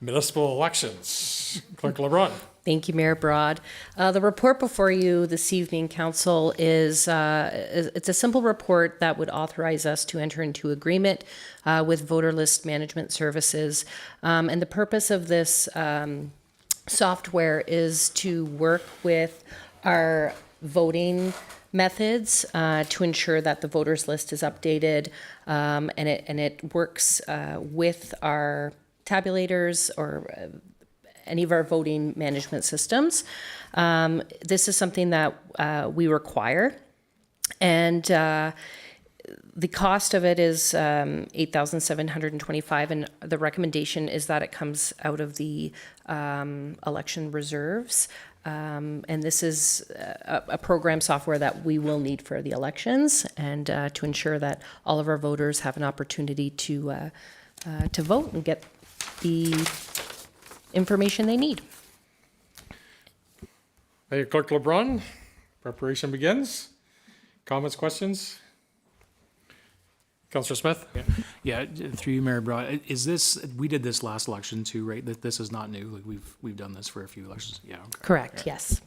S1: municipal elections. Clerk LeBrun.
S2: Thank you, Mayor Broad. The report before you this evening, Council, it's a simple report that would authorize us to enter into agreement with voter list management services. And the purpose of this software is to work with our voting methods to ensure that the voters list is updated, and it works with our tabulators or any of our voting management systems. This is something that we require, and the cost of it is $8,725, and the recommendation is that it comes out of the election reserves. And this is a program software that we will need for the elections, and to ensure that all of our voters have an opportunity to vote and get the information they need.
S1: Thank you, Clerk LeBrun. Preparation begins. Comments, questions? Councillor Smith?
S8: Yeah, through you, Mayor Broad, is this, we did this last election too, right? That this is not new, like we've done this for a few elections, yeah. Okay.
S2: Correct, yes.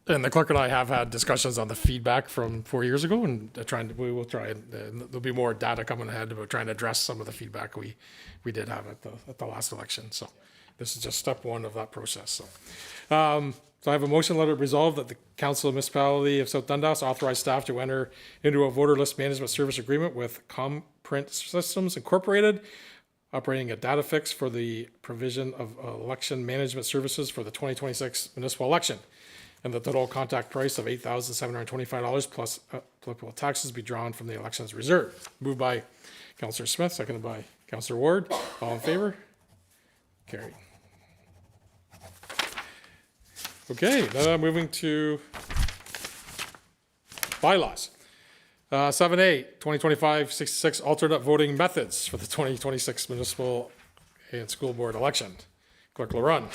S1: And the clerk and I have had discussions on the feedback from 4 years ago, and we will try, and there'll be more data coming ahead about trying to address some of the feedback we did have at the last election. So this is just step one of that process. So, so I have a motion, let it resolve that the Council of Municipality of South Dundas authorize staff to enter into a voter list management service agreement with Comprint Systems Incorporated, operating a data fix for the provision of election management services for the 2026 municipal election, and the total contact price of $8,725 plus applicable taxes be drawn from the elections reserve. Moved by Councillor Smith, seconded by Councillor Ward. All in favor? Carried. Okay, then moving to bylaws. 7A, 2025-66 alternate voting methods for the 2026 municipal and school board election. Clerk LaRun.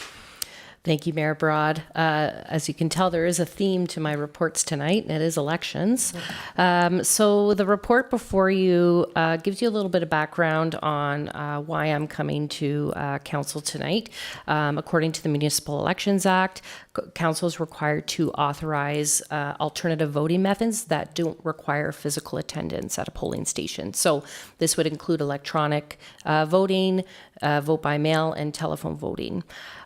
S2: Thank you, Mayor Broad. As you can tell, there is a theme to my reports tonight, and it is elections. So the report before you gives you a little bit of background on why I'm coming to council tonight. According to the Municipal Elections Act, council is required to authorize alternative voting methods that don't require physical attendance at a polling station. So this would include electronic voting, vote by mail, and telephone voting.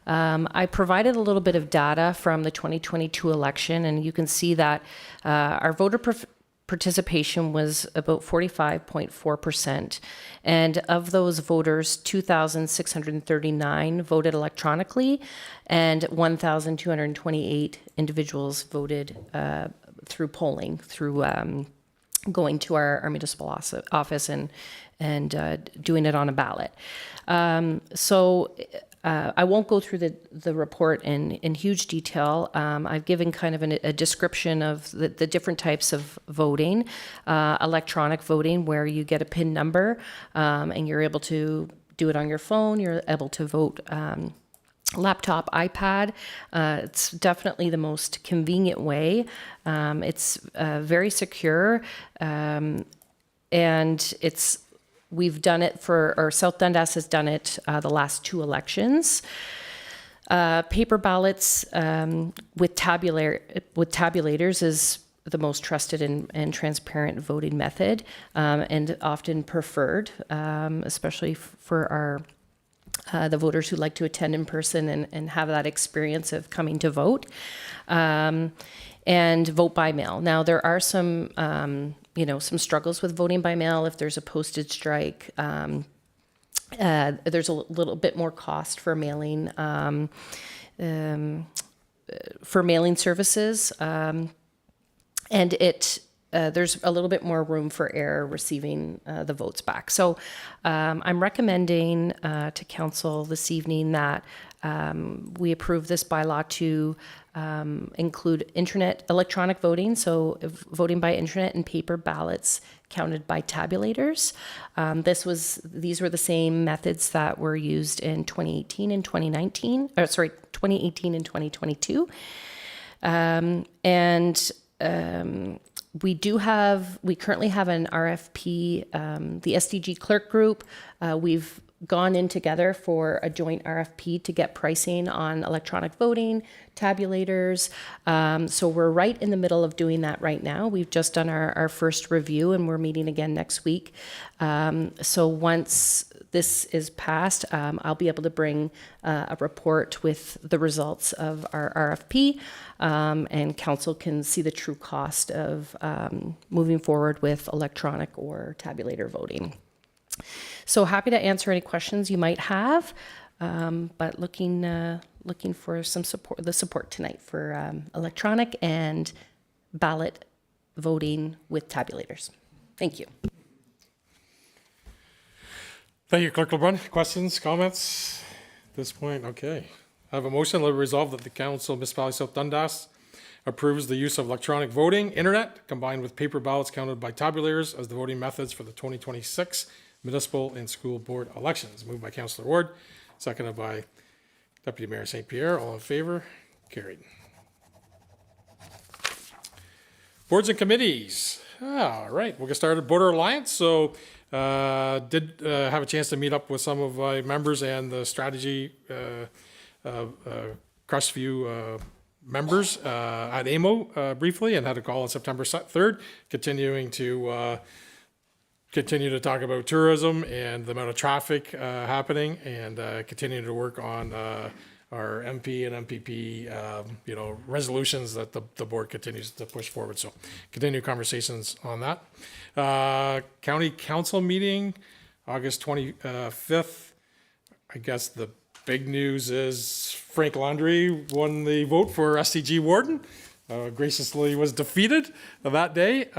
S2: I provided a little bit of data from the 2022 election, and you can see that our voter participation was about 45.4%. And of those voters, 2,639 voted electronically, and 1,228 individuals voted through polling, through going to our municipal office and doing it on a ballot. I won't go through the report in huge detail. I've given kind of a description of the different types of voting. Electronic voting, where you get a PIN number and you're able to do it on your phone. You're able to vote laptop, iPad. It's definitely the most convenient way. It's very secure, and we've done it or South Dundas has done it the last two elections. Paper ballots with tabulators is the most trusted and transparent voting method, and often preferred, especially for our the voters who like to attend in person and have that experience of coming to vote, and vote by mail. Now, there are some, some struggles with voting by mail. If there's a postage strike, there's a little bit more cost for mailing, services, and there's a little bit more room for error receiving the votes back. So I'm recommending to council this evening that we approve this bylaw to include electronic voting, so voting by internet and paper ballots counted by tabulators. These were the same methods that were used in 2018 and 2019, 2018 and 2022. We currently have an RFP, the SDG clerk group. We've gone in together for a joint RFP to get pricing on electronic voting, tabulators. So we're right in the middle of doing that right now. We've just done our first review and we're meeting again next week. So once this is passed, I'll be able to bring a report with the results of our RFP, and council can see the true cost of moving forward with electronic or tabulator voting. So happy to answer any questions you might have, but looking for some support tonight for electronic and ballot voting with tabulators. Thank you.
S1: Thank you, Clerk LeBrun. Questions, comments at this point? Okay. I have a motion. Let it resolve that the Council of Municipality South Dundas approves the use of electronic voting, internet, combined with paper ballots counted by tabulators as the voting methods for the 2026 municipal and school board elections. Moved by Councillor Ward, seconded by Deputy Mayor St. Pierre. All in favor? Carried. Boards and committees. All right, we'll get started. Border Alliance. So did have a chance to meet up with some of my members and the strategy Crestview members at AMO briefly, and had a call on September 3rd, continuing to talk about tourism and the amount of traffic happening, and continuing to work on our MP and MPP, resolutions that the board continues to push forward. So continue conversations on that. County Council meeting, August 25th. I guess the big news is Frank Landry won the vote for STG warden. Graciously was defeated that day.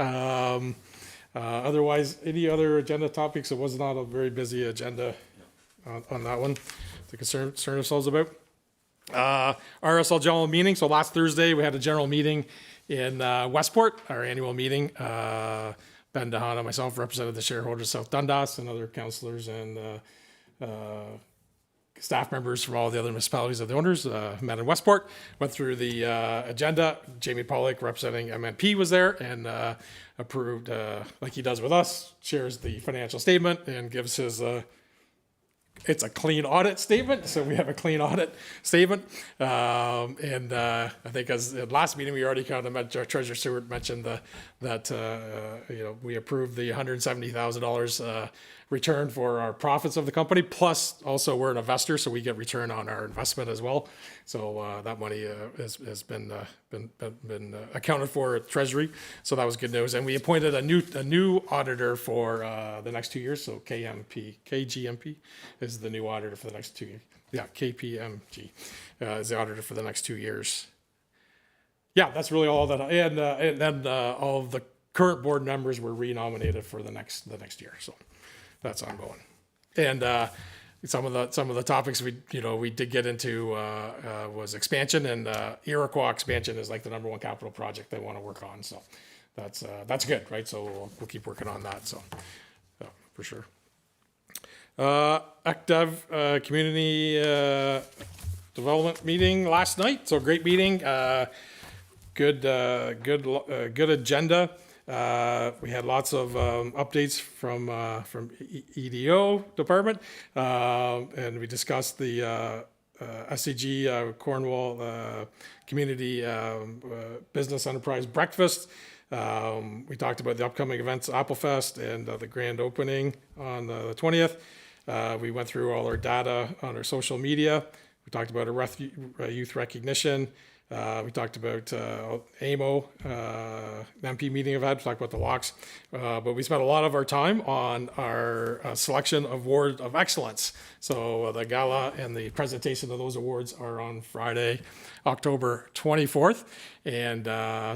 S1: Otherwise, any other agenda topics? It was not a very busy agenda on that one to concern ourselves about. RSL general meeting. So last Thursday, we had a general meeting in Westport, our annual meeting. Ben Dehana, myself, represented the shareholders of South Dundas and other councillors and staff members from all the other municipalities of the owners met in Westport, went through the agenda. Jamie Pollock, representing MNP, was there and approved, like he does with us, shares the financial statement and gives his, it's a clean audit statement. So we have a clean audit statement. I think as the last meeting, we already kind of met, Treasurer Stewart mentioned that we approved the $170,000 return for our profits of the company. Plus, also we're an investor, so we get return on our investment as well. So that money has been accounted for at Treasury. So that was good news. And we appointed a new auditor for the next 2 years. So KGMP is the new auditor for the next 2 years. Yeah, KPMG is the auditor for the next 2 years. Yeah, that's really all that. And then all of the current board members were renominated for the next year. So that's ongoing. And some of the topics we did get into was expansion, and Iroquois expansion is like the #1 capital project they want to work on. So that's good, right? So we'll keep working on that. So for sure. ECDev community development meeting last night. So great meeting. Good agenda. We had lots of updates from EDO department, and we discussed the SCG Cornwall Community Business Enterprise Breakfast. We talked about the upcoming events, Applefest, and the grand opening on the 20th. We went through all our data on our social media. We talked about our youth recognition. We talked about AMO, MP meeting I've had. We talked about the walks. But we spent a lot of our time on our selection of Award of Excellence. So the gala and the presentation of those awards are on Friday, October 24th. And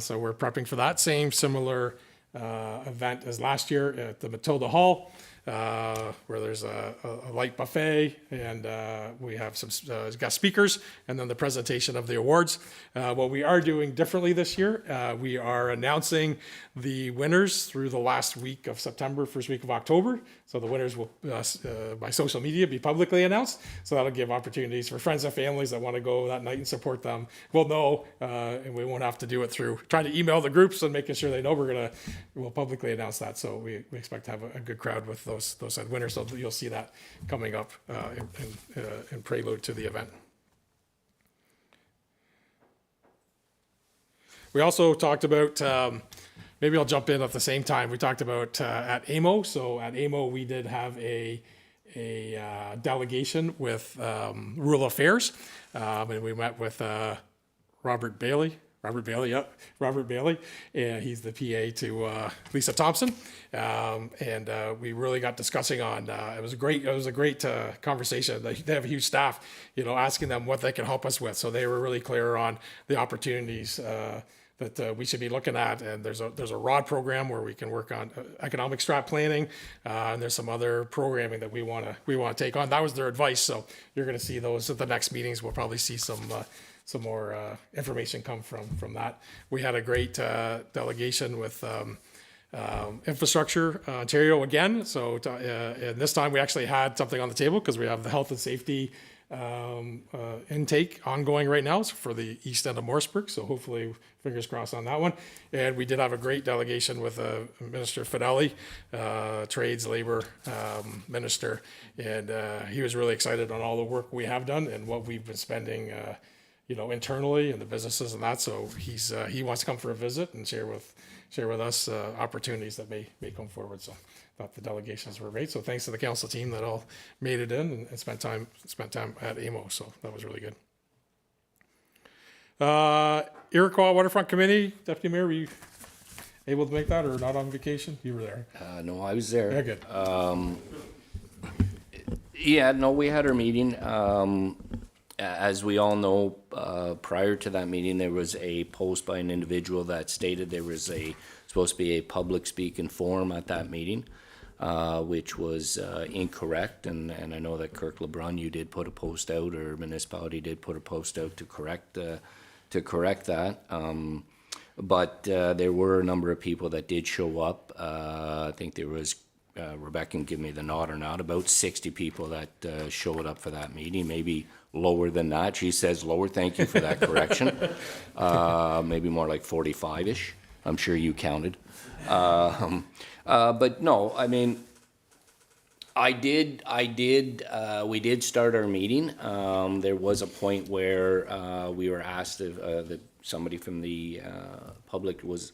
S1: so we're prepping for that same similar event as last year at the Matilda Hall. Where there's a light buffet, and we have some guest speakers, and then the presentation of the awards. What we are doing differently this year, we are announcing the winners through the last week of September, first week of October. So the winners will, by social media, be publicly announced. So that'll give opportunities for friends and families that want to go that night and support them. We'll know, and we won't have to do it through trying to email the groups and making sure they know we'll publicly announce that. So we expect to have a good crowd with those said winners. So you'll see that coming up in prelude to the event. We also talked about, maybe I'll jump in at the same time. We talked about at AMO. So at AMO, we did have a delegation with Rural Affairs, and we met with Robert Bailey, and he's the PA to Lisa Thompson, and we really got discussing on. It was a great conversation. They have a huge staff, asking them what they can help us with. So they were really clear on the opportunities that we should be looking at. And there's a ROD program where we can work on economic strat planning, and there's some other programming that we want to take on. That was their advice. So you're going to see those at the next meetings. We'll probably see some more information come from that. We had a great delegation with Infrastructure Ontario again. So and this time we actually had something on the table because we have the health and safety intake ongoing right now for the east end of Morrisburg. So hopefully, fingers crossed on that one. And we did have a great delegation with Minister Fideli, Trades, Labor Minister, and he was really excited on all the work we have done and what we've been spending internally and the businesses and that. So he wants to come for a visit and share with us opportunities that may come forward. So I thought the delegations were great. So thanks to the council team that all made it in and spent time at AMO. So that was really good. Iroquois Waterfront Committee, Deputy Mayor, were you able to make that or not on vacation? You were there.
S4: No, I was there.
S1: Yeah, good.
S4: We had our meeting. As we all know, prior to that meeting, there was a post by an individual that stated there was supposed to be a public speaking forum at that meeting, which was incorrect. And I know that Kirk LeBrun, you did put a post out, or municipality did put a post out to correct that. But there were a number of people that did show up. I think there was, Rebecca can give me the nod or not, about 60 people that showed up for that meeting, maybe lower than that. She says lower, thank you for that correction. Maybe more like 45-ish. I'm sure you counted. But no, I mean, we did start our meeting. There was a point where we were asked if somebody from the public was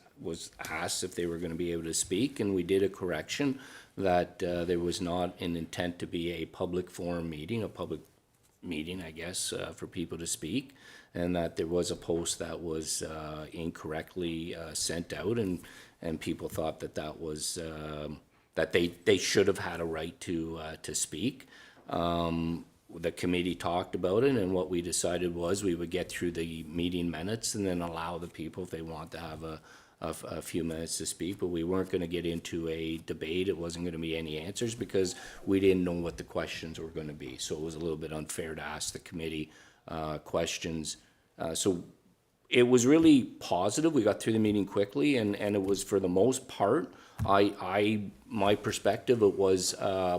S4: asked if they were going to be able to speak, and we did a correction that there was not an intent to be a public forum meeting, a public meeting, I guess, for people to speak, and that there was a post that was incorrectly sent out, and people thought that was that they should have had a right to speak. The committee talked about it, and what we decided was we would get through the meeting minutes and then allow the people, if they want to have a few minutes to speak, but we weren't going to get into a debate. It wasn't going to be any answers because we didn't know what the questions were going to be. So it was a little bit unfair to ask the committee questions. So it was really positive. We got through the meeting quickly, and it was, for the most part, my perspective, it was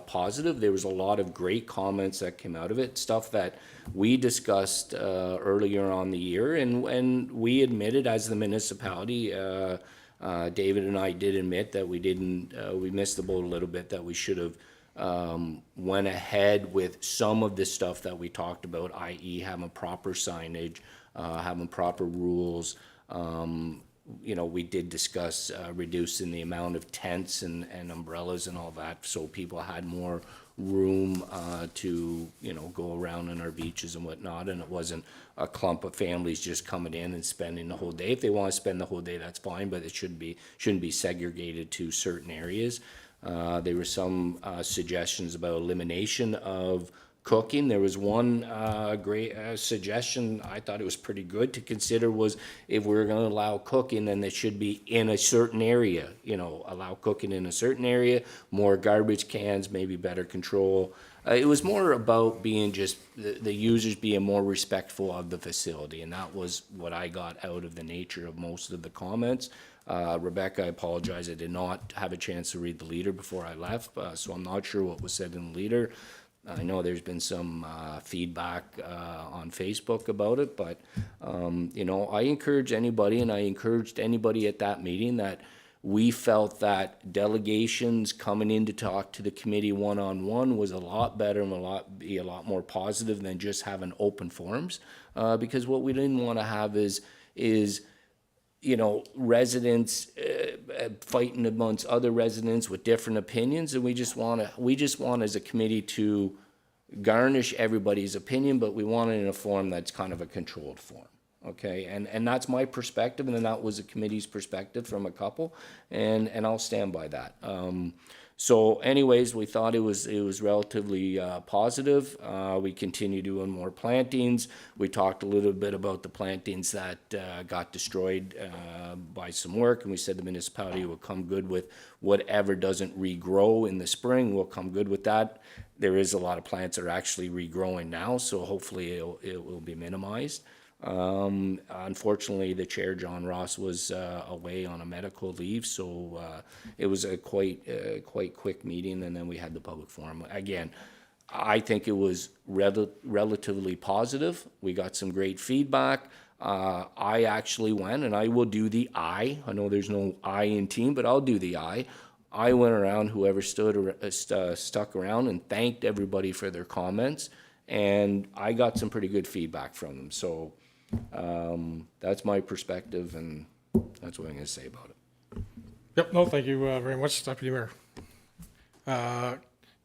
S4: positive. There was a lot of great comments that came out of it, stuff that we discussed earlier on the year, and we admitted as the municipality, David and I did admit that we missed the boat a little bit, that we should have went ahead with some of the stuff that we talked about, i.e. having proper signage, having proper rules. We did discuss reducing the amount of tents and umbrellas and all that, so people had more room to, go around on our beaches and whatnot, and it wasn't a clump of families just coming in and spending the whole day. If they want to spend the whole day, that's fine, but it shouldn't be segregated to certain areas. There were some suggestions about elimination of cooking. There was one great suggestion, I thought it was pretty good to consider, was if we're going to allow cooking, then it should be in a certain area. Allow cooking in a certain area, more garbage cans, maybe better control. It was more about being just the users being more respectful of the facility, and that was what I got out of the nature of most of the comments. Rebecca, I apologize, I did not have a chance to read the leader before I left, so I'm not sure what was said in the leader. I know there's been some feedback on Facebook about it, but, I encourage anybody, and I encouraged anybody at that meeting, that we felt that delegations coming in to talk to the committee one-on-one was a lot better and be a lot more positive than just having open forums, because what we didn't want to have is residents fighting amongst other residents with different opinions, and we just want as a committee to garnish everybody's opinion, but we want it in a form that's kind of a controlled form. Okay, and that's my perspective, and then that was the committee's perspective from a couple, and I'll stand by that. So anyways, we thought it was relatively positive. We continue doing more plantings. We talked a little bit about the plantings that got destroyed by some work, and we said the municipality will come good with whatever doesn't regrow in the spring. We'll come good with that. There is a lot of plants that are actually regrowing now, so hopefully it will be minimized. Unfortunately, the chair, John Ross, was away on a medical leave, so it was a quite quick meeting, and then we had the public forum. Again, I think it was relatively positive. We got some great feedback. I actually went, and I will do the I know there's no I in team, but I'll do the I went around, whoever stuck around, and thanked everybody for their comments, and I got some pretty good feedback from them. So that's my perspective, and that's what I'm going to say about it.
S1: Yep, no, thank you very much, Deputy Mayor.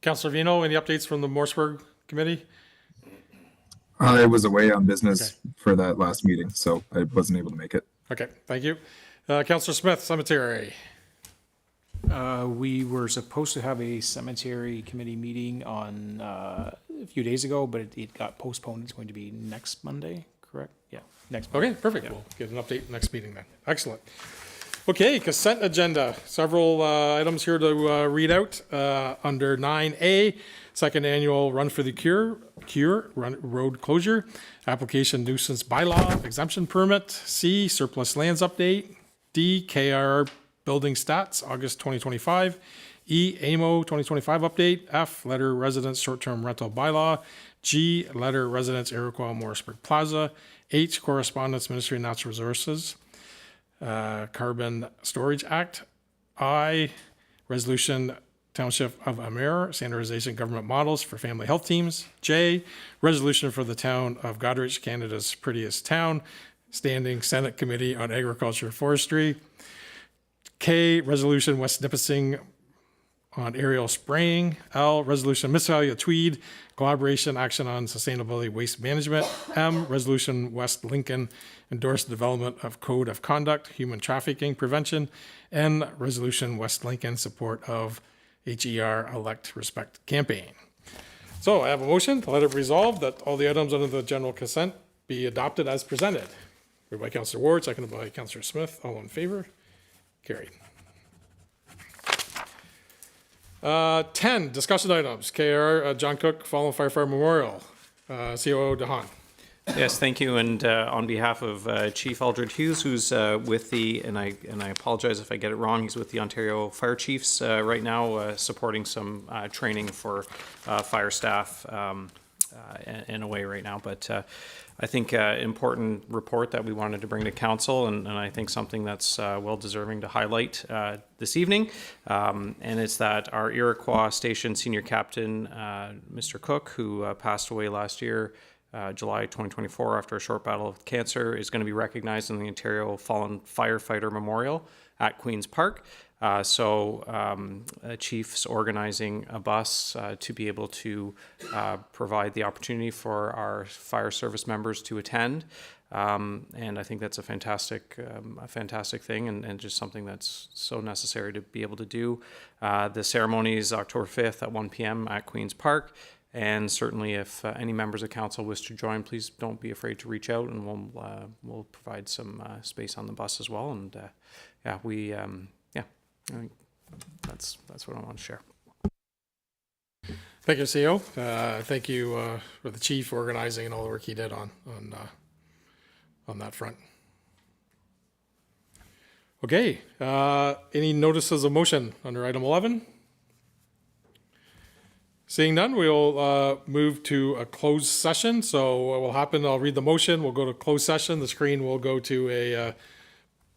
S1: Councillor Vino, any updates from the Morseburg Committee?
S7: I was away on business for that last meeting, so I wasn't able to make it.
S1: Okay, thank you. Councillor Smith, Cemetery.
S8: We were supposed to have a cemetery committee meeting on a few days ago, but it got postponed. It's going to be next Monday, correct? Yeah, next Monday.
S1: Okay, perfect. We'll get an update next meeting then. Excellent. Okay, consent agenda. Several items here to read out. Under 9A, second annual Run for the Cure road closure. Application nuisance bylaw exemption permit. C, surplus lands update. D, KR building stats, August 2025. E, AMO 2025 update. F, letter residence short-term rental bylaw. G, letter residence Iroquois Morrisburg Plaza. H, correspondence Ministry of Natural Resources. Carbon Storage Act. I, resolution Township of Amur, standardization government models for family health teams. J, resolution for the town of Goderich, Canada's prettiest town, standing Senate Committee on Agriculture and Forestry. K, resolution West Nipissing on aerial spraying. L, resolution Mississauga Tweed, collaboration action on sustainability waste management. M, resolution West Lincoln endorsed development of code of conduct, human trafficking prevention. N, resolution West Lincoln support of HER elect respect campaign. So I have a motion to let it resolve that all the items under the general consent be adopted as presented. Moved by Councillor Ward, seconded by Councillor Smith. All in favor? Carried. 10, discussion items. KR, John Cook, Fallen Firefighter Memorial. COO DeHaan.
S6: Yes, thank you. And on behalf of Chief Aldred Hughes, who's with the, and I apologize if I get it wrong, he's with the Ontario Fire Chiefs right now, supporting some training for fire staff in a way right now. But I think, important report that we wanted to bring to council, and I think something that's well deserving to highlight this evening. And it's that our Iroquois Station Senior Captain, Mr. Cook, who passed away last year, July 2024, after a short battle with cancer, is going to be recognized in the Ontario Fallen Firefighter Memorial at Queen's Park. Chief's organizing a bus to be able to provide the opportunity for our fire service members to attend. And I think that's a fantastic thing, and just something that's so necessary to be able to do. The ceremony is October 5th at 1 p.m. at Queen's Park. And certainly, if any members of council wish to join, please don't be afraid to reach out, and we'll provide some space on the bus as well. And I think that's what I want to share.
S1: Thank you, CEO. Thank you for the chief organizing and all the work he did on that front. Okay, any notices of motion under item 11? Seeing none, we'll move to a closed session. So what will happen, I'll read the motion, we'll go to closed session, the screen will go to a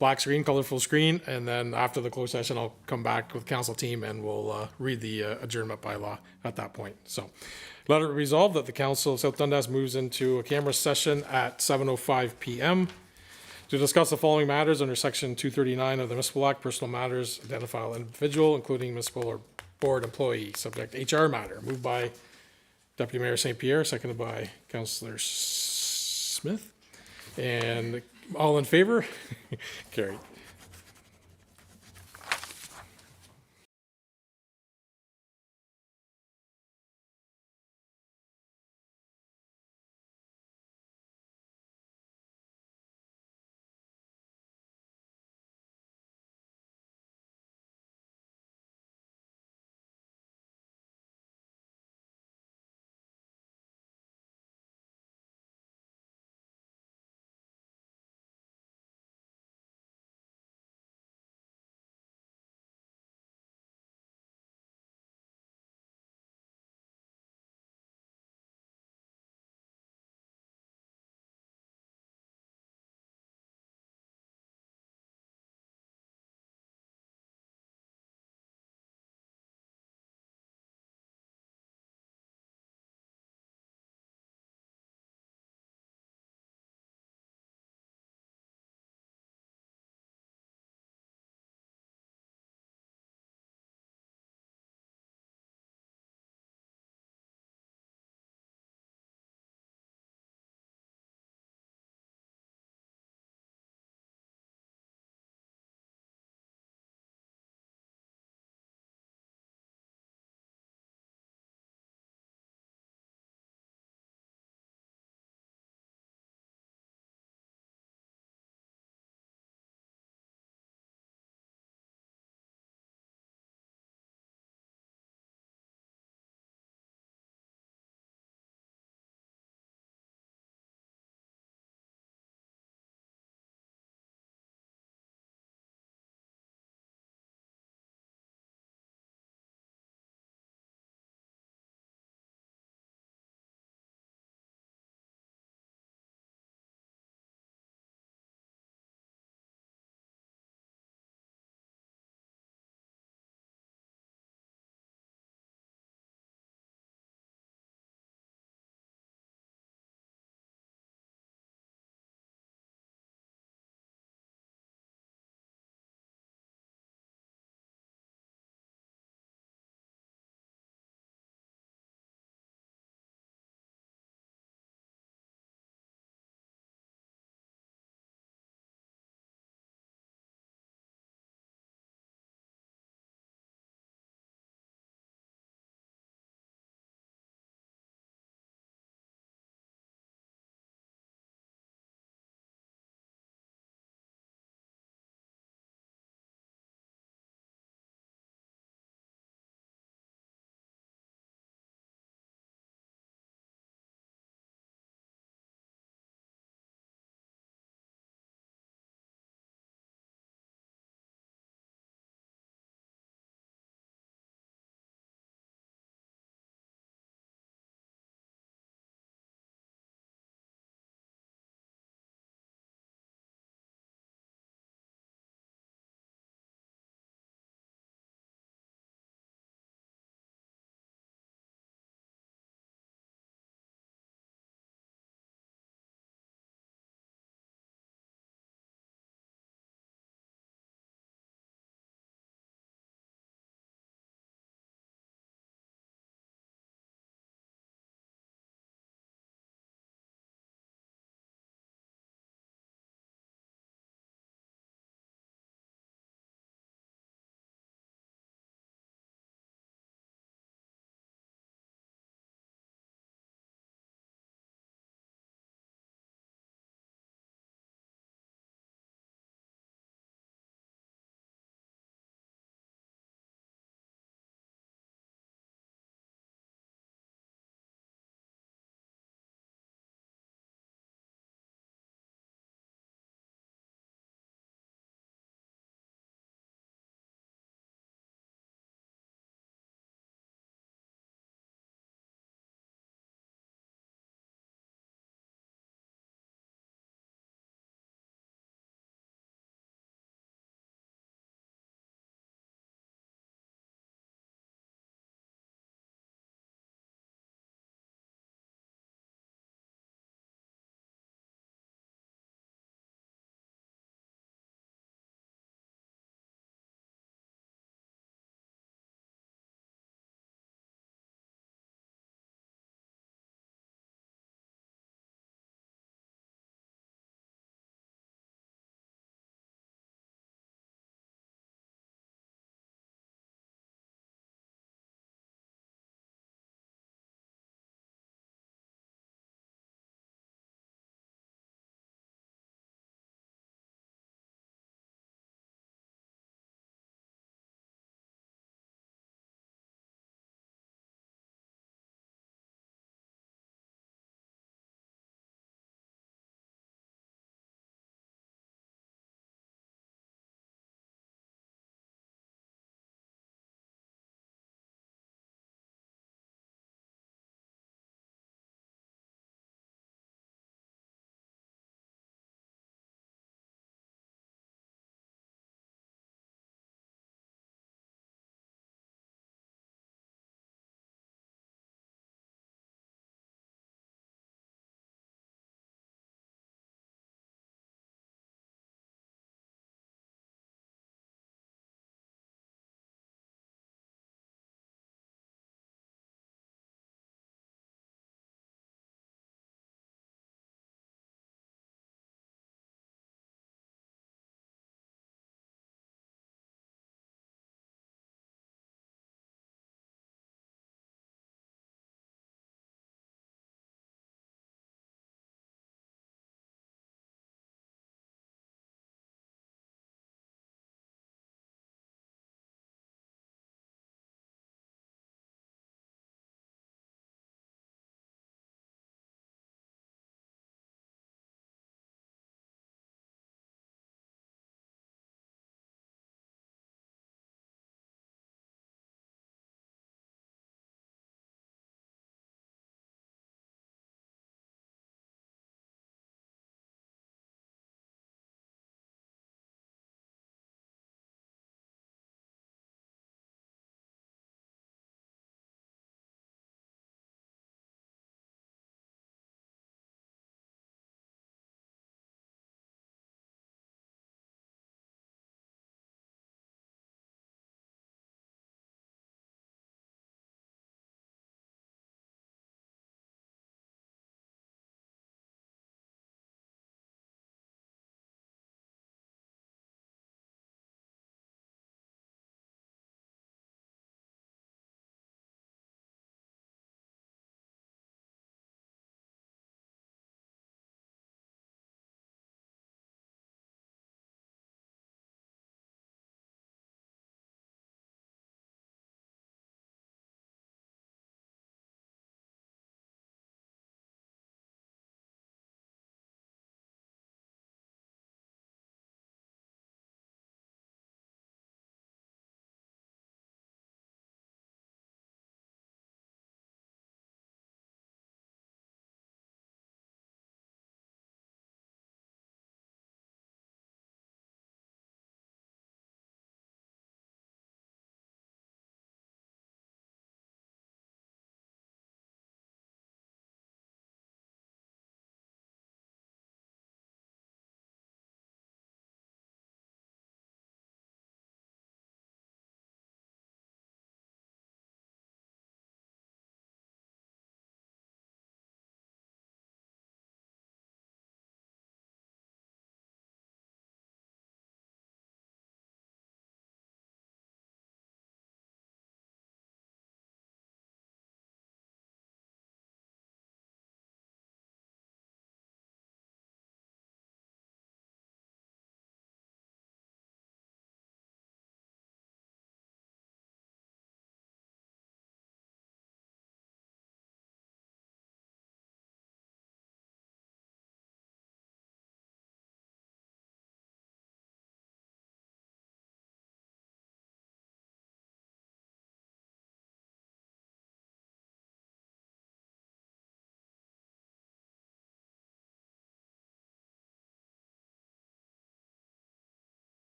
S1: black screen, colorful screen, and then after the closed session, I'll come back with council team and we'll read the adjournment bylaw at that point. So let it resolve that the council of South Dundas moves into a camera session at 7:05 p.m. to discuss the following matters under section 239 of the Municipal Act, personal matters, identifiable individual, including municipal or board employee, subject HR matter. Moved by Deputy Mayor St. Pierre, seconded by Councillor Smith. And all in favor? Carried.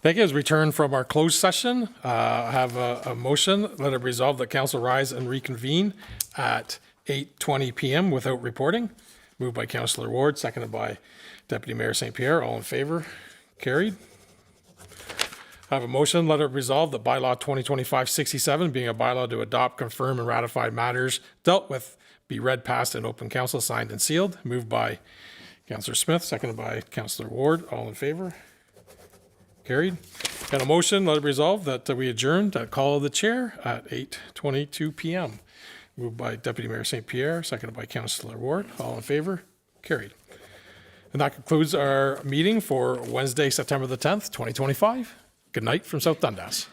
S1: Thank you. As we return from our closed session, I have a motion. Let it resolve that council rise and reconvene at 8:20 PM without reporting. Moved by Councillor Ward, seconded by Deputy Mayor St. Pierre. All in favor? Carried. I have a motion. Let it resolve that bylaw 2025-67, being a bylaw to adopt, confirm, and ratify matters dealt with, be read, passed, in open council, signed, and sealed. Moved by Councillor Smith, seconded by Councillor Ward. All in favor? Carried. And a motion, let it resolve that we adjourned at call of the chair at 8:22 PM. Moved by Deputy Mayor St. Pierre, seconded by Councillor Ward. All in favor? Carried. And that concludes our meeting for Wednesday, September the 10th, 2025. Good night from South Dundas.